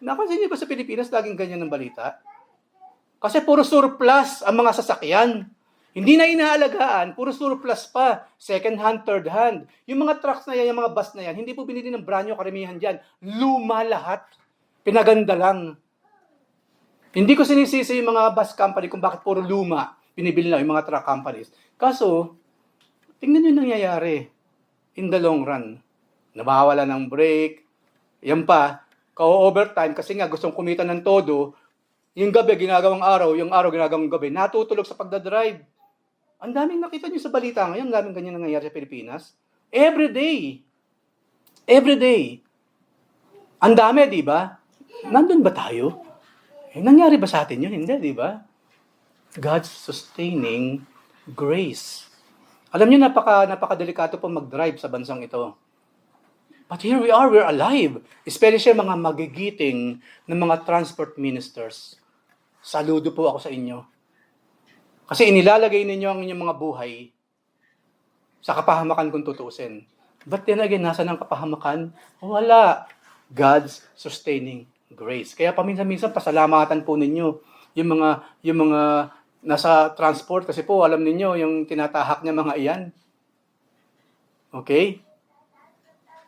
Napansin niyo ba sa Pilipinas, laging ganyan ng balita? Kasi puro surplus ang mga sasakyan. Hindi na inaalagaan, puro surplus pa. Second hand, third hand. Yung mga trucks na yan, yung mga bus na yan, hindi po binili ng brand new karamihan dyan. Luma lahat. Pinaganda lang. Hindi ko sinisisi yung mga bus company kung bakit puro luma binibili na yung mga truck companies. Kaso, tingnan nyo yung nangyayari in the long run. Nawawala ng brake. Yan pa, overtime kasi nga gustong kumita ng todo. Yung gabi, ginagawang araw, yung araw, ginagawang gabi. Natutulog sa pagdadrive. Ang daming nakita nyo sa balita ngayon, ang daming ganyan nangyayari sa Pilipinas. Every day. Every day. Ang dami, di ba? Nandun ba tayo? Nangyari ba sa atin yun? Hindi, di ba? God's sustaining grace. Alam niyo, napakadelikado po mag-drive sa bansang ito. But here we are, we're alive. Especially mga magigiting ng mga transport ministers. Saludo po ako sa inyo. Kasi inilalagay ninyo ang inyong mga buhay sa kapahamakan kung tutuusin. But then again, nasa ng kapahamakan? Wala. God's sustaining grace. Kaya paminsan-minsan pasalamatan po ninyo yung mga nasa transport kasi po alam niyo yung tinatahak niya mga iyan. Okay?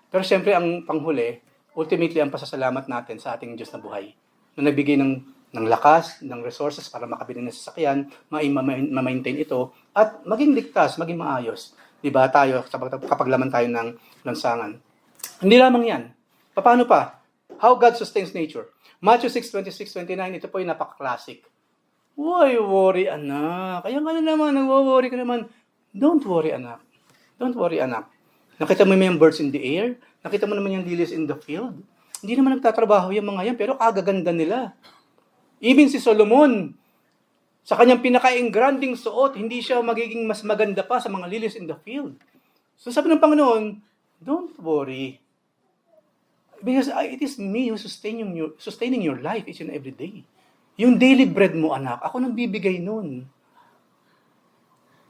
Pero siyempre ang panghuli, ultimately ang pasasalamat natin sa ating Diyos na buhay. Na nagbigay ng lakas, ng resources para makabili ng sasakyan, ma-maintain ito at maging ligtas, maging maayos. 'Di ba? Tayo kapag laman tayo ng lansangan. Hindi lamang 'yan. Paano pa? How God sustains nature. Matthew 6:26-29, ito po yung napaka-classic. Why worry, anak? Kaya nga naman, nag-worry ka naman. Don't worry, anak. Don't worry, anak. Nakita mo yung birds in the air? Nakita mo naman yung lilies in the field? Hindi naman nagtatrabaho yung mga yan, pero kagaganda nila. Even si Solomon, sa kanyang pinaka-engranding suot, hindi siya magiging mas maganda pa sa mga lilies in the field. So sabi ng Panginoon, don't worry. Because it is me who sustaining your life each and every day. Yung daily bread mo, anak, ako nang bibigay nun.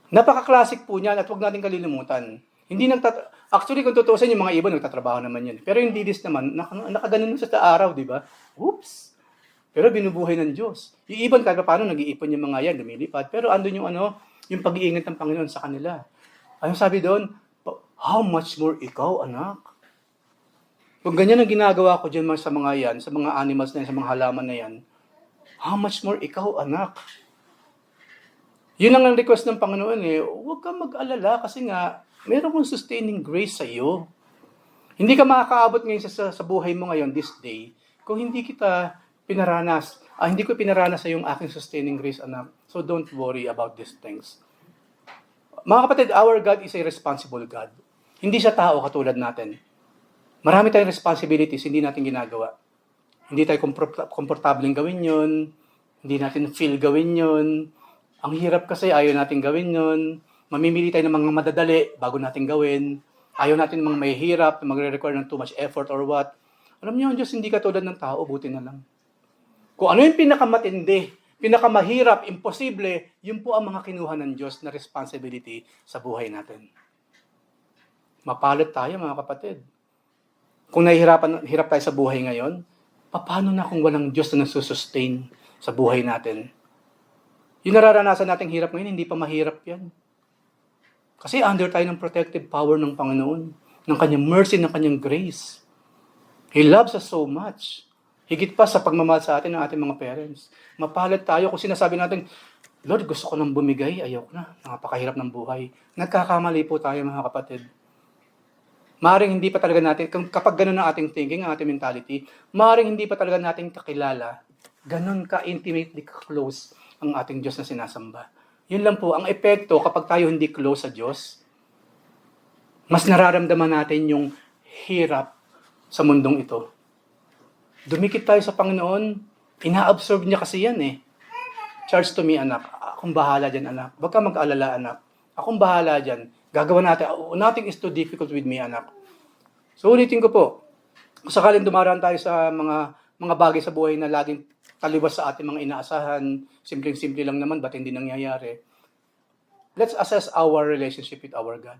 Napaka-classic po niyan at huwag natin kalilimutan. Actually, kung tutusin, yung mga ibon, nagtatrabaho naman yun. Pero yung didis naman, nakaganon sa araw, di ba? Oops! Pero binubuhay ng Diyos. Yung ibon, kahit paano, nag-iipon yung mga yan, lumilipad. Pero andun yung pag-iingat ng Panginoon sa kanila. Ayun sabi doon, how much more ikaw, anak? Kung ganyan ang ginagawa ko dyan sa mga yan, sa mga animals na yan, sa mga halaman na yan, how much more ikaw, anak? Yun ang request ng Panginoon huwag kang mag-alala kasi nga, meron kong sustaining grace sa iyo. Hindi ka makakaabot ngayon sa buhay mo ngayon, this day, kung hindi kita pinaranas. Hindi ko pinaranas sa yung aking sustaining grace, anak. So don't worry about these things. Mga kapatid, our God is a responsible God. Hindi siya tao katulad natin. Marami tayong responsibilities, hindi natin ginagawa. Hindi tayo komportableng gawin yun. Hindi natin feel gawin yun. Ang hirap kasi, ayaw natin gawin yun. Mamimili tayo ng mga madadali bago natin gawin. Ayaw natin ng mga may hirap, na magre-require ng too much effort or what. Alam niyo, ang Diyos hindi katulad ng tao, buti na lang. Kung ano yung pinakamatindi, pinakamahirap, imposible, yun po ang mga kinuha ng Diyos na responsibility sa buhay natin. Mapalad tayo, mga kapatid. Kung hirap tayo sa buhay ngayon, paano na kung walang Diyos na nagsusustain sa buhay natin? Yung nararanasan nating hirap ngayon, hindi pa mahirap yan. Kasi under tayo ng protective power ng Panginoon, ng kanyang mercy, ng kanyang grace. He loves us so much. Higit pa sa pagmamahal sa atin ng ating mga parents. Mapalad tayo kung sinasabi natin, Lord, gusto ko nang bumigay, ayaw ko na. Napakahirap ng buhay. Nagkakamali po tayo, mga kapatid. Maaaring hindi pa talaga natin, kapag ganun ang ating thinking, ang ating mentality, maaaring hindi pa talaga natin kakilala Ganon ka-intimately close ang ating Diyos na sinasamba. Yun lang po, ang epekto kapag tayo hindi close sa Diyos, mas nararamdaman natin yung hirap sa mundong ito. Dumikit tayo sa Panginoon, ina-absorb niya kasi yan eh. Charge to me, anak. Akong bahala dyan, anak. Huwag ka mag-alala, anak. Akong bahala dyan. Gagawa natin. Nothing is too difficult with me, anak. So, ulitin ko po. Kung sakaling dumaraan tayo sa mga bagay sa buhay na laging taliwas sa ating mga inaasahan, simpleng-simple lang naman, ba't hindi nangyayari? Let's assess our relationship with our God.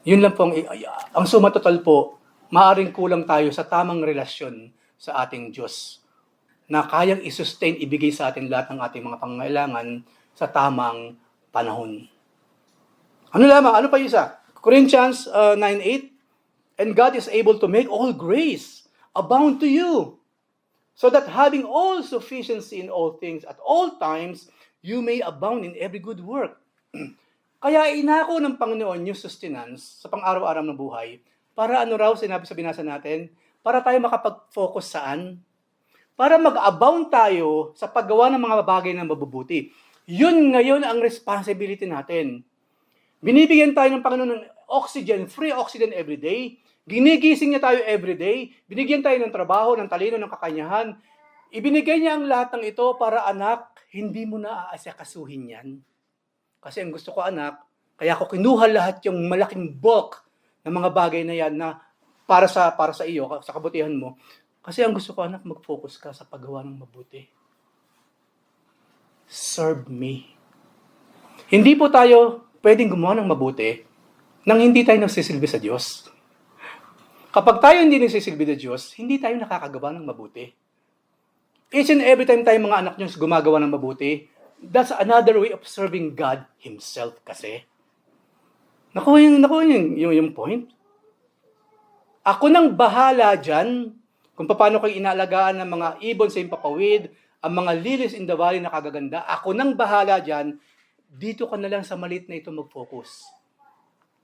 Yun lang po, ang suma total po, maaring kulang tayo sa tamang relasyon sa ating Diyos na kayang i-sustain, ibigay sa atin lahat ng ating mga pangangailangan sa tamang panahon. Ano pa isa? Corinthians 9:8, and God is able to make all grace abound to you, so that having all sufficiency in all things at all times, you may abound in every good work. Kaya inako ng Panginoon yung sustenance sa pang-araw-araw ng buhay. Para ano raw, sinabi sa binasa natin? Para tayo makapag-focus saan? Para mag-abound tayo sa paggawa ng mga bagay na mabubuti. Yun ngayon ang responsibility natin. Binibigyan tayo ng Panginoon ng oxygen, free oxygen every day. Ginigising niya tayo every day. Binigyan tayo ng trabaho, ng talino, ng kakanyahan. Ibinigay niya ang lahat ng ito para, anak, hindi mo na aasikasuhin yan. Kasi ang gusto ko, anak, kaya ako kinuha lahat yung malaking bulk ng mga bagay na yan na para sa iyo, sa kabutihan mo. Kasi ang gusto ko, anak, mag-focus ka sa paggawa ng mabuti. Serve me. Hindi po tayo pwedeng gumawa ng mabuti nang hindi tayo nagsisilbi sa Diyos. Kapag tayo hindi nagsisilbi sa Diyos, hindi tayo nakakagawa ng mabuti. Each and every time tayo mga anak Diyos gumagawa ng mabuti, that's another way of serving God Himself kasi. Nakuha yung point. Ako nang bahala dyan kung paano kayo inaalagaan ng mga ibon sa impapawid, ang mga lilies in the valley na kagaganda. Ako nang bahala dyan, dito ka na lang sa maliit na ito mag-focus.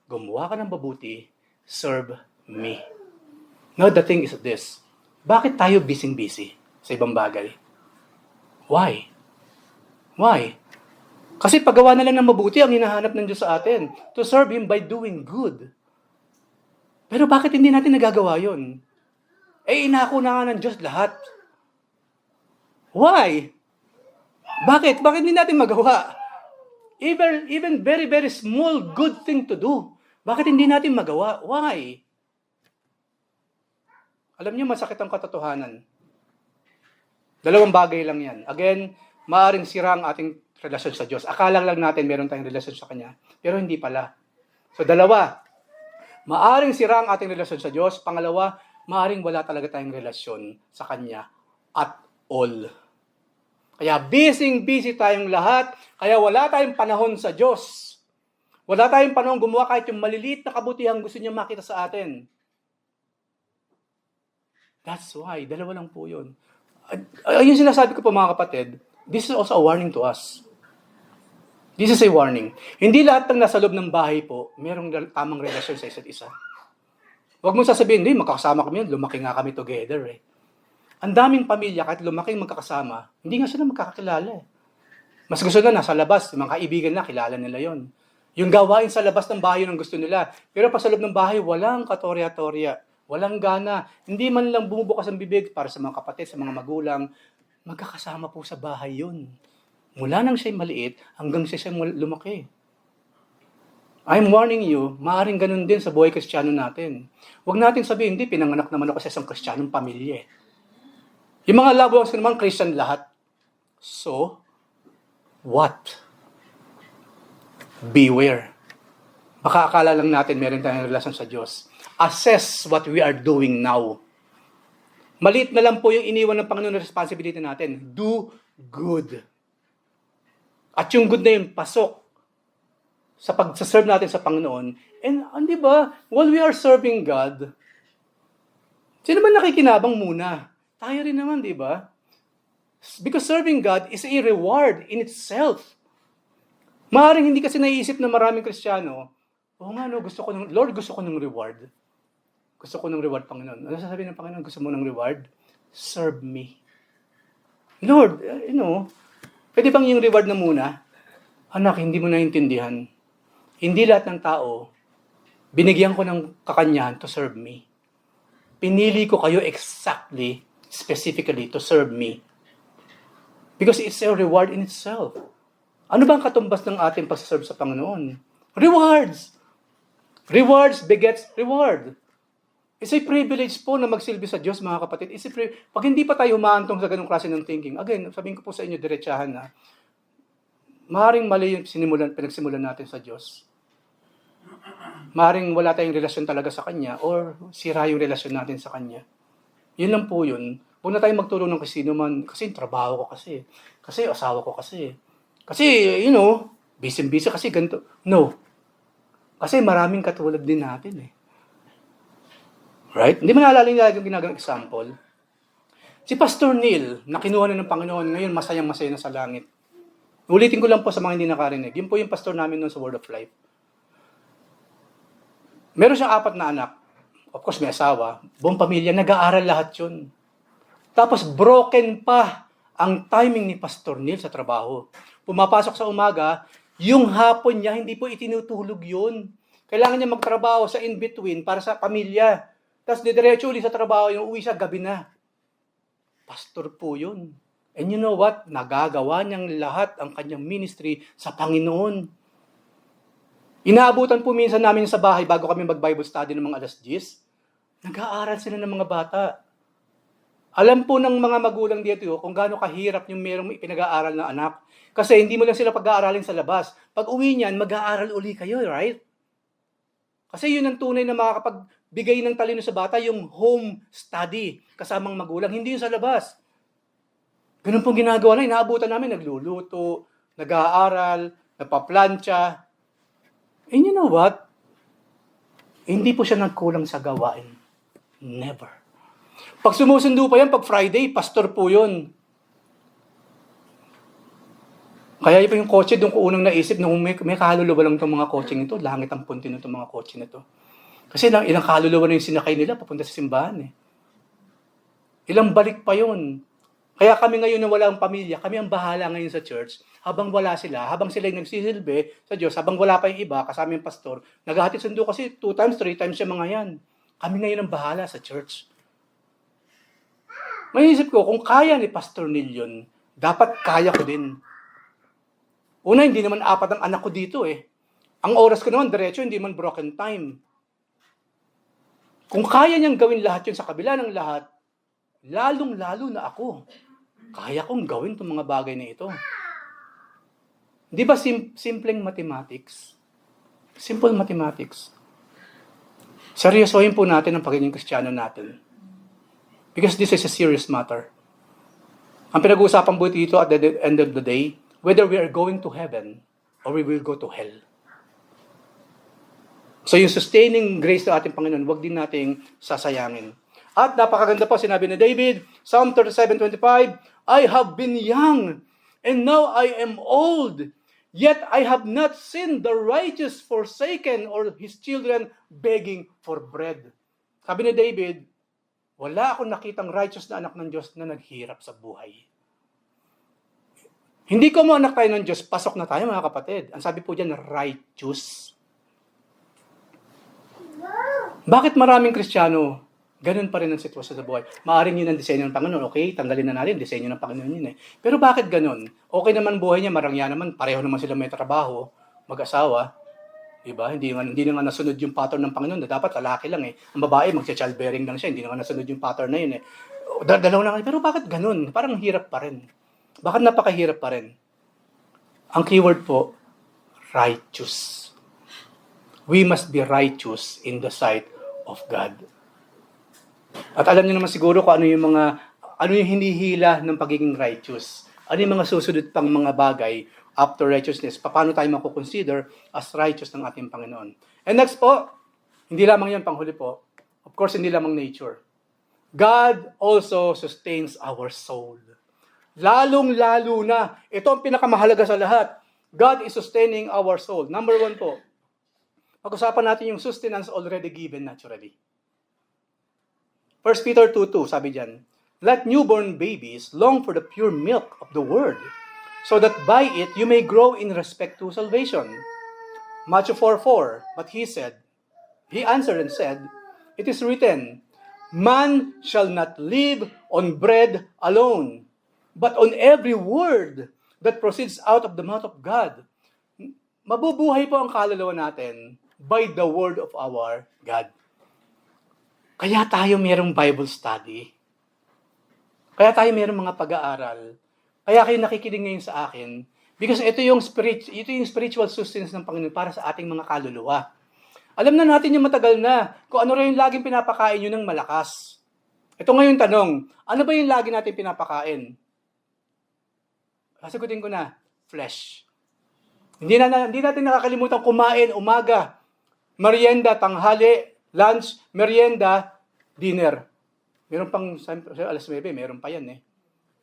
Gumawa ka ng mabuti, serve me. Now the thing is this, bakit tayo busy sa ibang bagay? Why? Kasi paggawa na lang ng mabuti ang hinahanap ng Diyos sa atin. To serve Him by doing good. Pero bakit hindi natin nagagawa yun? Inako na nga ng Diyos lahat. Why? Bakit? Bakit hindi natin magawa? Even very, very small good thing to do. Bakit hindi natin magawa? Why? Alam niyo, masakit ang katotohanan. Dalawang bagay lang yan. Again, maaring sira ang ating relasyon sa Diyos. Akala lang natin meron tayong relasyon sa Kanya. Pero hindi pala. So dalawa, maaring sira ang ating relasyon sa Diyos. Pangalawa, maaring wala talaga tayong relasyon sa Kanya at all. Kaya busy tayong lahat. Kaya wala tayong panahon sa Diyos. Wala tayong panahon gumawa kahit yung maliliit na kabutihan gusto niya makita sa atin. That's why, dalawa lang po yun. Yung sinasabi ko po mga kapatid, this is also a warning to us. This is a warning. Hindi lahat ng nasa loob ng bahay po, merong tamang relasyon sa isa't isa. Huwag mo sasabihin, hindi, magkakasama kami yan, lumaki nga kami together eh. Ang daming pamilya, kahit lumaking magkakasama, hindi nga sila magkakakilala eh. Mas gusto na nasa labas, mga kaibigan na, kilala nila yon. Yung gawain sa labas ng bahay yun ang gusto nila. Pero pa sa loob ng bahay, walang katorya-torya. Walang gana. Hindi man lang bumubukas ang bibig para sa mga kapatid, sa mga magulang. Magkakasama po sa bahay yun. Mula nang siya'y maliit, hanggang siya'y lumaki. I'm warning you, maaaring ganun din sa buhay Kristiyano natin. Huwag natin sabihin, hindi, pinanganak naman ako sa isang Kristiyanong pamilya. Yung mga loved ones ko naman, Christian lahat. So, what? Beware. Baka akala lang natin meron tayong relasyon sa Diyos. Assess what we are doing now. Maliit na lang po yung iniwan ng Panginoon na responsibility natin. Do good. At yung good na yun, pasok sa pag-serve natin sa Panginoon. And di ba, while we are serving God, sino ba nakikinabang muna? Tayo rin naman, di ba? Because serving God is a reward in itself. Maaaring hindi kasi naiisip na maraming Kristiyano, Lord, gusto ko ng reward. Gusto ko ng reward, Panginoon. Ano sasabihin ng Panginoon? Gusto mo ng reward? Serve me. Lord, pwede bang yung reward na muna? Anak, hindi mo naintindihan. Hindi lahat ng tao, binigyan ko ng kakanyahan to serve me. Pinili ko kayo exactly, specifically, to serve me. Because it's a reward in itself. Ano ba ang katumbas ng ating pagsaserve sa Panginoon? Rewards! Rewards begets reward. It's a privilege po na magsilbi sa Diyos, mga kapatid. Pag hindi pa tayo humaantong sa ganung klase ng thinking, again, sabihin ko po sa inyo, diretsahan na, maaaring mali yung pinagsimulan natin sa Diyos. Maaaring wala tayong relasyon talaga sa Kanya or sira yung relasyon natin sa Kanya. Yun lang po yun. Huwag na tayong magturo ng kasi naman, kasi trabaho ko kasi, asawa ko kasi, busy kasi ganito. No. Kasi maraming katulad din natin eh. Right? Hindi mo naalala yung ginagawa example? Si Pastor Neil, na kinuha na ng Panginoon, ngayon masayang-masaya na sa langit. Ulitin ko lang po sa mga hindi nakarinig. Yun po yung pastor namin noon sa Word of Life. Meron siyang 4 na anak. Of course, may asawa. Buong pamilya, nag-aaral lahat yun. Tapos broken pa ang timing ni Pastor Neil sa trabaho. Pumapasok sa umaga, yung hapon niya, hindi po itinutulog yun. Kailangan niya magtrabaho sa in-between para sa pamilya. Tapos didiretso ulit sa trabaho, yung uwi siya, gabi na. Pastor po yun. And you know what? Nagagawa niyang lahat ang kanyang ministry sa Panginoon. Inaabutan po minsan namin sa bahay bago kami mag-Bible study ng mga 10:00. Nag-aaral sila ng mga bata. Alam po ng mga magulang dito kung gaano kahirap yung merong pinag-aaral na anak. Kasi hindi mo lang sila pag-aaralin sa labas. Pag uwi niyan, mag-aaral uli kayo, right? Kasi yun ang tunay na makakapagbigay ng talino sa bata, yung home study kasamang magulang, hindi yung sa labas. Ganun pong ginagawa na, inaabutan namin, nagluluto, nag-aaral, nagpa-plancha. And you know what? Hindi po siya nagkulang sa gawain. Never. Pag sumusundo pa yan, pag Friday, pastor po yun. Kaya yun po yung kotse, doon ko unang naisip, nung may kaluluwa lang itong mga coaching ito, langit ang punti nito mga coaching ito. Kasi ilang kaluluwa na yung sinakay nila, papunta sa simbahan eh. Ilang balik pa yun. Kaya kami ngayon na walang pamilya, kami ang bahala ngayon sa church, habang wala sila, habang sila yung nagsisilbi sa Diyos, habang wala pa yung iba, kasama yung pastor, naghahatid sundo kasi 2 times, 3 times yung mga yan. Kami ngayon ang bahala sa church. May isip ko, kung kaya ni Pastor Neil yun, dapat kaya ko din. Una, hindi naman 4 ang anak ko dito eh. Ang oras ko naman, diretso, hindi man broken time. Kung kaya niyang gawin lahat yun sa kabila ng lahat, lalong-lalo na ako. Kaya kong gawin itong mga bagay na ito. Di ba simpleng mathematics? Simple mathematics. Seryosohin po natin ang pagiging Kristiyano natin. Because this is a serious matter. Ang pinag-uusapan po dito at the end of the day, whether we are going to heaven or we will go to hell. So yung sustaining grace ng ating Panginoon, wag din nating sasayangin. At napakaganda po, sinabi ni David, Psalm 37:25, I have been young, and now I am old, yet I have not seen the righteous forsaken or his children begging for bread. Sabi ni David, wala akong nakitang righteous na anak ng Diyos na naghirap sa buhay. Hindi ko mo anak tayo ng Diyos, pasok na tayo mga kapatid. Ang sabi po dyan, righteous. Bakit maraming Kristiyano, ganun pa rin ang sitwasyon sa buhay? Maaring yun ang disenyo ng Panginoon. Okay, tanggalin na natin, disenyo ng Panginoon yun eh. Pero bakit ganun? Okay naman buhay niya, marangya naman, pareho naman sila may trabaho, mag-asawa. Diba? Hindi na nga nasunod yung pattern ng Panginoon na dapat lalaki lang eh. Ang babae, magsa-childbearing lang siya, hindi na nga nasunod yung pattern na yun eh. Dalawa lang. Pero bakit ganun? Parang hirap pa rin. Bakit napakahirap pa rin? Ang keyword po, righteous. We must be righteous in the sight of God. At alam niyo naman siguro kung ano yung hinihila ng pagiging righteous. Ano yung mga susunod pang mga bagay after righteousness. Paano tayo makukonsider as righteous ng ating Panginoon. And next po, hindi lamang yan, panghuli po. Of course, hindi lamang nature. God also sustains our soul. Lalong-lalo na, ito ang pinakamahalaga sa lahat. God is sustaining our soul. Number 1 po, pag-usapan natin yung sustenance already given naturally. 1 Peter 2:2, sabi dyan, Let newborn babies long for the pure milk of the word, so that by it you may grow in respect to salvation. Matthew 4:4, but he answered and said, it is written, man shall not live on bread alone, but on every word that proceeds out of the mouth of God. Mabubuhay po ang kaluluwa natin by the word of our God. Kaya tayo mayroong Bible study. Kaya tayo mayroong mga pag-aaral. Kaya kayo nakikinig ngayon sa akin. Because ito yung spiritual sustenance ng Panginoon para sa ating mga kaluluwa. Alam na natin yung matagal na kung ano rin yung laging pinapakain nyo ng malakas. Ito ngayon tanong, ano ba yung lagi natin pinapakain? Sasagutin ko na, flesh. Hindi natin nakakalimutan kumain umaga, merienda, tanghali, lunch, merienda, dinner. Meron pang alas 9, meron pa yan eh.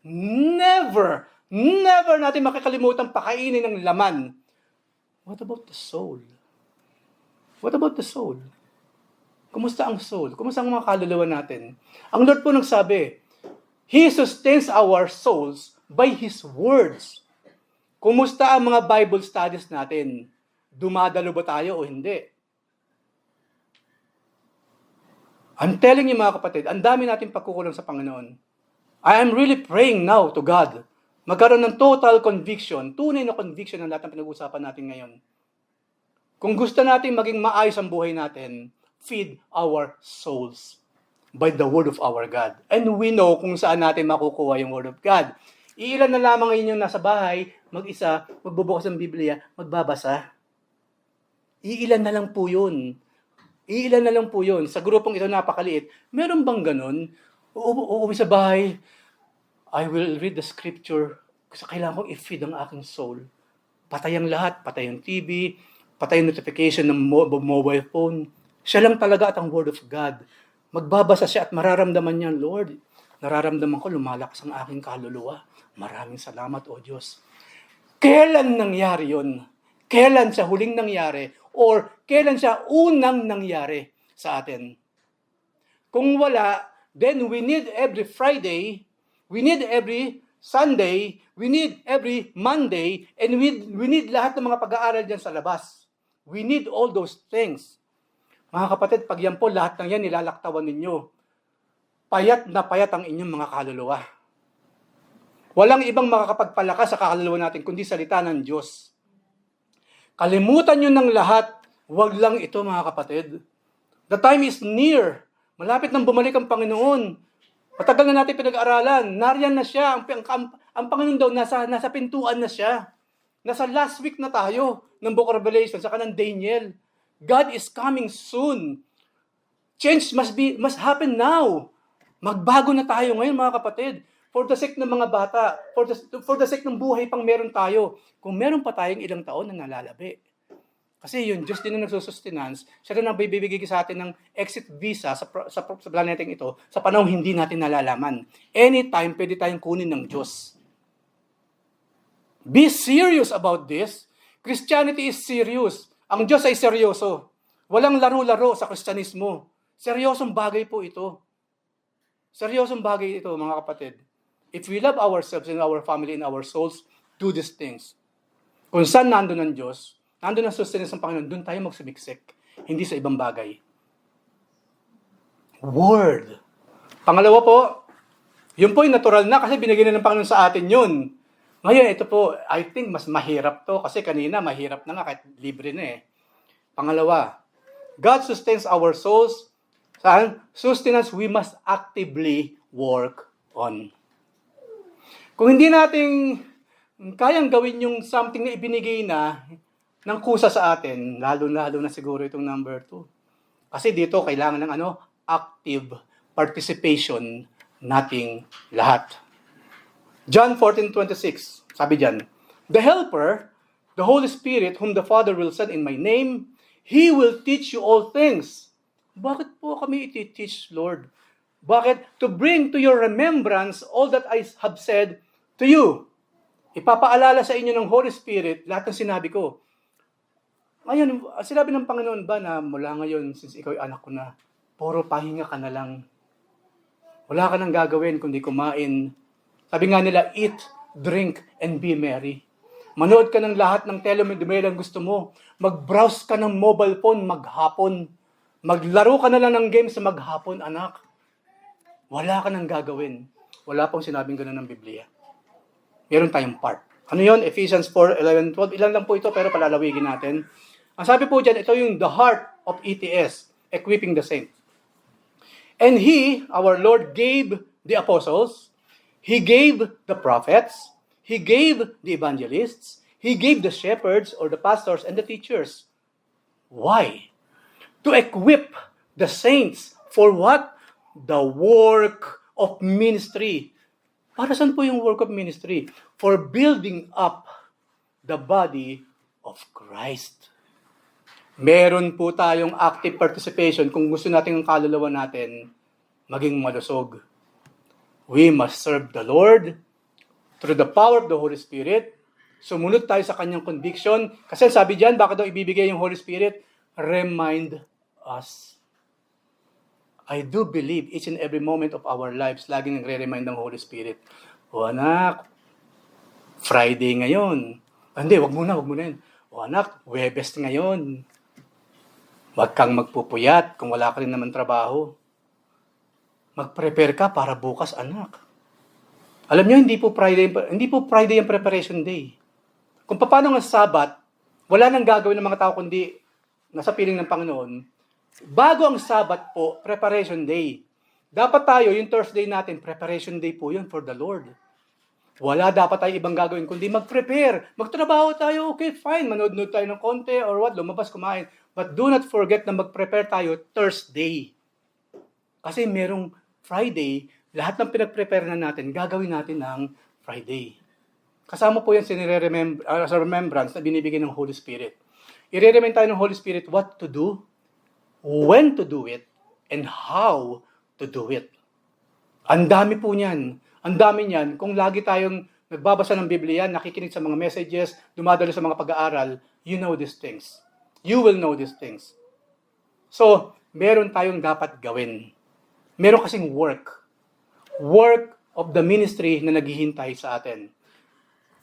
Never natin makakalimutan pakainin ng laman. What about the soul? What about the soul? Kumusta ang soul? Kumusta ang mga kaluluwa natin? Ang Lord po nagsabi, He sustains our souls by His words. Kumusta ang mga Bible studies natin? Dumadalo ba tayo o hindi? I'm telling you mga kapatid, ang dami natin pagkukulang sa Panginoon. I am really praying now to God. Magkaroon ng total conviction, tunay na conviction ng lahat ng pinag-uusapan natin ngayon. Kung gusto natin maging maayos ang buhay natin, feed our souls by the word of our God. And we know kung saan natin makukuha yung word of God. Iilan na lamang ngayon yung nasa bahay, mag-isa, magbubukas ng Biblia, magbabasa. Iilan na lang po yun. Iilan na lang po yun. Sa grupong ito napakaliit, meron bang ganun? Uuwi sa bahay, I will read the scripture kasi kailangan kong i-feed ang aking soul. Patay ang lahat, patay ang TV, patay ang notification ng mobile phone. Siya lang talaga at ang word of God. Magbabasa siya at mararamdaman niya, Lord, nararamdaman ko lumalakas ang aking kaluluwa. Maraming salamat, O Diyos. Kailan nangyari yun? Kailan siya huling nangyari? Or kailan siya unang nangyari sa atin? Kung wala, then we need every Friday, we need every Sunday, we need every Monday, and we need lahat ng mga pag-aaral dyan sa labas. We need all those things. Mga kapatid, pag yan po, lahat ng yan nilalaktawan ninyo. Payat na payat ang inyong mga kaluluwa. Walang ibang makakapagpalakas sa kaluluwa natin, kundi salita ng Diyos. Kalimutan nyo ng lahat, wag lang ito mga kapatid. The time is near. Malapit nang bumalik ang Panginoon. Matagal na natin pinag-aralan. Nariyan na siya. Ang Panginoon daw, nasa pintuan na siya. Nasa last week na tayo ng Book of Revelation, saka ng Daniel. God is coming soon. Change must happen now. Magbago na tayo ngayon mga kapatid. For the sake ng mga bata, for the sake ng buhay pang meron tayo. Kung meron pa tayong ilang taon na nalalabi. Kasi yun, Diyos din ang nagsusustenance. Siya rin ang bibigay sa atin ng exit visa sa planeteng ito sa panahong hindi natin nalalaman. Anytime, pwede tayong kunin ng Diyos. Be serious about this. Christianity is serious. Ang Diyos ay seryoso. Walang laro-laro sa Kristyanismo. Seryosong bagay po ito. Seryosong bagay ito, mga kapatid. If we love ourselves and our family and our souls, do these things. Kung saan nandun ang Diyos, nandun ang sustenance ng Panginoon, doon tayo magsumiksik. Hindi sa ibang bagay. Word. Pangalawa po, yun po yung natural na kasi binigyan na ng Panginoon sa atin yun. Ngayon, ito po, I think mas mahirap to kasi kanina mahirap na nga kahit libre na eh. Pangalawa, God sustains our souls. Saan? Sustenance we must actively work on. Kung hindi natin kayang gawin yung something na ibinigay na ng kusa sa atin, lalo na siguro itong number 2. Kasi dito kailangan ng active participation nating lahat. John 14:26, sabi diyan, the Helper, the Holy Spirit, whom the Father will send in my name, He will teach you all things. Bakit po kami iti-teach, Lord? Bakit? To bring to your remembrance all that I have said to you. Ipapaalala sa inyo ng Holy Spirit lahat ng sinabi ko. Ngayon, sinabi ng Panginoon ba na mula ngayon, since ikaw ay anak ko na, puro pahinga ka na lang. Wala ka nang gagawin kundi kumain. Sabi nga nila, eat, drink, and be merry. Manood ka ng lahat ng telenovelang gusto mo. Mag-browse ka ng mobile phone maghapon. Maglaro ka na lang ng games maghapon, anak. Wala ka nang gagawin. Wala pong sinabing gano'n ng Biblia. Meron tayong part. Ano yon? Ephesians 4:11-12. Ilan lang po ito pero palalawigin natin. Ang sabi po dyan, ito yung the heart of ETS, equipping the saints. And He, our Lord, gave the apostles, He gave the prophets, He gave the evangelists, He gave the shepherds or the pastors and the teachers. Why? To equip the saints for what? The work of ministry. Para saan po yung work of ministry? For building up the body of Christ. Meron po tayong active participation kung gusto natin ang kaluluwa natin maging malusog. We must serve the Lord through the power of the Holy Spirit. Sumunod tayo sa kanyang conviction. Kasi sabi diyan, bakit daw ibibigay yung Holy Spirit? Remind us. I do believe each and every moment of our lives, laging nagre-remind ng Holy Spirit. O anak, Friday ngayon. Hindi, wag muna yan. O anak, Huwebes ngayon. Huwag kang magpupuyat kung wala ka rin naman trabaho. Mag-prepare ka para bukas, anak. Alam niyo, hindi po Friday ang preparation day. Kung paano nga Sabat, wala nang gagawin ng mga tao kundi nasa piling ng Panginoon. Bago ang Sabat po, preparation day. Dapat tayo, yung Thursday natin, preparation day po yun for the Lord. Wala dapat tayo ibang gagawin kundi mag-prepare. Magtrabaho tayo, okay, fine. Manood-nood tayo ng konti or what, lumabas, kumain. But do not forget na mag-prepare tayo Thursday. Kasi merong Friday, lahat ng pinag-prepare na natin, gagawin natin ng Friday. Kasama po yan sa remembrance na binibigay ng Holy Spirit. I-remind tayo ng Holy Spirit what to do, when to do it, and how to do it. Ang dami po niyan. Ang dami niyan. Kung lagi tayong nagbabasa ng Biblia, nakikinig sa mga messages, dumadalo sa mga pag-aaral, you know these things. You will know these things. So, meron tayong dapat gawin. Meron kasing work. Work of the ministry na naghihintay sa atin.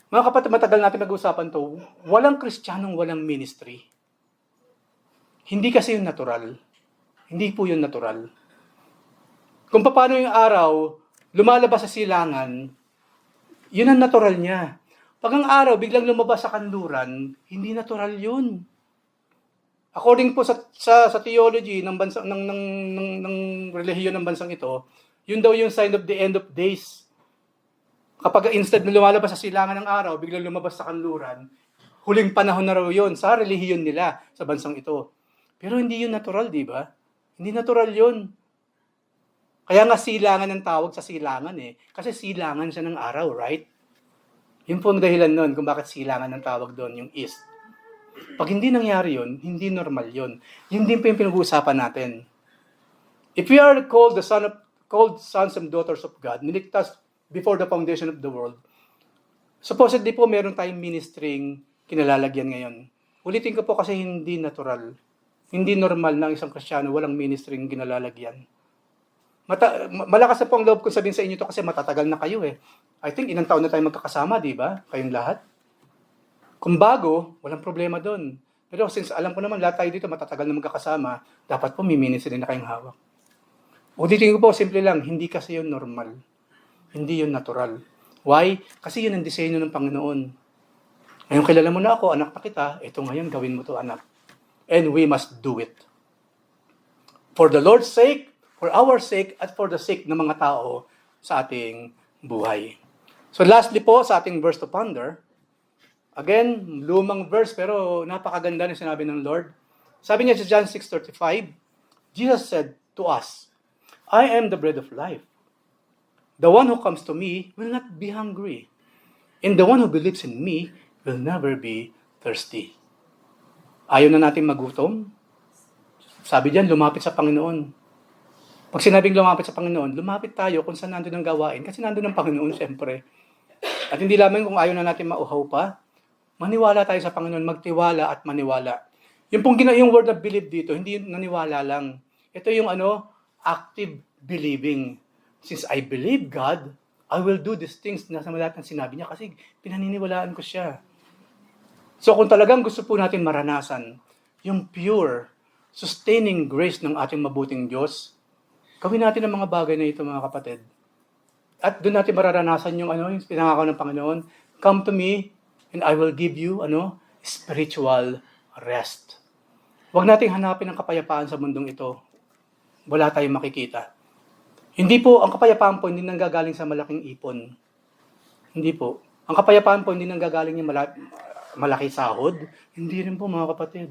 Mga kapatid, matagal natin nag-usapan to, walang Kristiyanong walang ministry. Hindi kasi yung natural. Hindi po yung natural. Kung paano yung araw, lumalabas sa silangan, yun ang natural niya. Pag ang araw, biglang lumabas sa kanluran, hindi natural yun. According po sa theology ng bansang ng relihiyon ng bansang ito, yun daw yung sign of the end of days. Kapag instead na lumalabas sa silangan ng araw, biglang lumabas sa kanluran, huling panahon na raw yun sa relihiyon nila sa bansang ito. Pero hindi yun natural, di ba? Hindi natural yun. Kaya nga silangan ng tawag sa silangan eh. Kasi silangan siya ng araw, right? Yun po ang dahilan nun kung bakit silangan ng tawag doon, yung east. Pag hindi nangyari yun, hindi normal yun. Yun din po yung pinag-uusapan natin. If we are called sons and daughters of God, niligtas before the foundation of the world, supposedly po meron tayong ministering kinalalagyan ngayon. Ulitin ko po kasi hindi natural. Hindi normal na isang Kristiyano walang ministering kinalalagyan. Malakas na po ang loob ko sabihin sa inyo to kasi matatagal na kayo eh. I think ilang taon na tayo magkakasama, di ba? Kayong lahat. Kung bago, walang problema doon. Pero since alam ko naman lahat tayo dito matatagal na magkakasama, dapat po may ministry na kayong hawak. Ulitin ko po, simple lang, hindi kasi yun normal. Hindi yun natural. Why? Kasi yun ang disenyo ng Panginoon. Ngayon kilala mo na ako, anak na kita, ito ngayon gawin mo to anak. And we must do it. For the Lord's sake, for our sake, at for the sake ng mga tao sa ating buhay. So lastly po, sa ating verse to ponder, again, lumang verse pero napakaganda na sinabi ng Lord. Sabi niya sa John 6:35, Jesus said to us, I am the bread of life. The one who comes to me will not be hungry. And the one who believes in me will never be thirsty. Ayaw na natin magutom. Sabi diyan, lumapit sa Panginoon. Pag sinabing lumapit sa Panginoon, lumapit tayo kung saan nandun ang gawain. Kasi nandun ang Panginoon, siyempre. At hindi lamang kung ayaw na natin mauhaw pa, maniwala tayo sa Panginoon, magtiwala at maniwala. Yung word of believe dito, hindi yung naniwala lang. Ito yung active believing. since I believe God, I will do these things na sa lahat ng sinabi niya kasi pinaniniwalaan ko siya. So kung talagang gusto po natin maranasan yung pure, sustaining grace ng ating mabuting Diyos, gawin natin ang mga bagay na ito, mga kapatid. At doon natin mararanasan yung yung pinangako ng Panginoon, come to me and I will give you spiritual rest. Huwag nating hanapin ang kapayapaan sa mundong ito. Wala tayong makikita. Hindi po, ang kapayapaan po hindi nanggagaling sa malaking ipon. Hindi po. Ang kapayapaan po hindi nanggagaling yung malaki sahod. Hindi rin po, mga kapatid.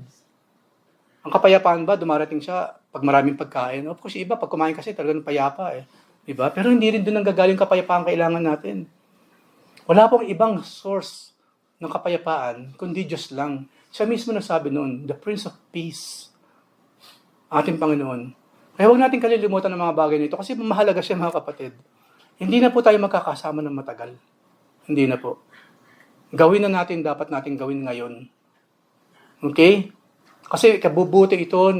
Ang kapayapaan ba, dumarating siya pag maraming pagkain? Of course, iba, pag kumain kasi talagang payapa Diba? Pero hindi rin doon nanggagaling kapayapaan kailangan natin. Wala pong ibang source ng kapayapaan, kundi Diyos lang. Siya mismo nasabi noon, the Prince of Peace, ating Panginoon. Kaya huwag natin kalilimutan ng mga bagay nito kasi mahalaga siya, mga kapatid. Hindi na po tayo magkakasama ng matagal. Hindi na po. Gawin na natin, dapat natin gawin ngayon. Okay? Kasi kabubuti ito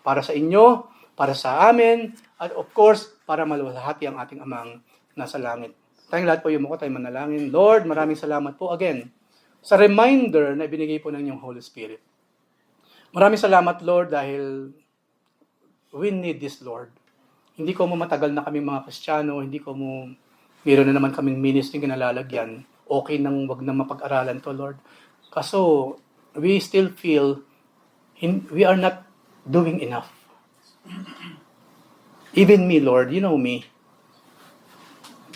para sa inyo, para sa amin, at of course, para maluwalhati ang ating amang nasa langit. Tayong lahat po yung tayo manalangin. Lord, maraming salamat po again sa reminder na ibinigay po ng inyong Holy Spirit. Maraming salamat, Lord, dahil we need this, Lord. Hindi ko matagal na kaming mga Kristiyano, meron na naman kaming ministry kinalalagyan. Okay nang wag na mapag-aralan to, Lord. Kaso, we still feel we are not doing enough. Even me, Lord, you know me.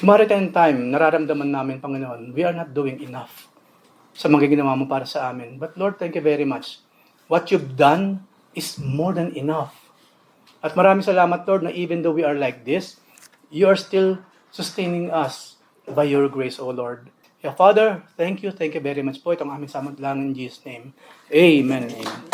Maritime time, nararamdaman namin, Panginoon, we are not doing enough sa mga ginawa mo para sa amin. But Lord, thank you very much. What you've done is more than enough. At maraming salamat, Lord, na even though we are like this, you are still sustaining us by your grace, O Lord. Yeah, Father, thank you very much po. Itong aming samantalang in Jesus' name. Amen. Amen.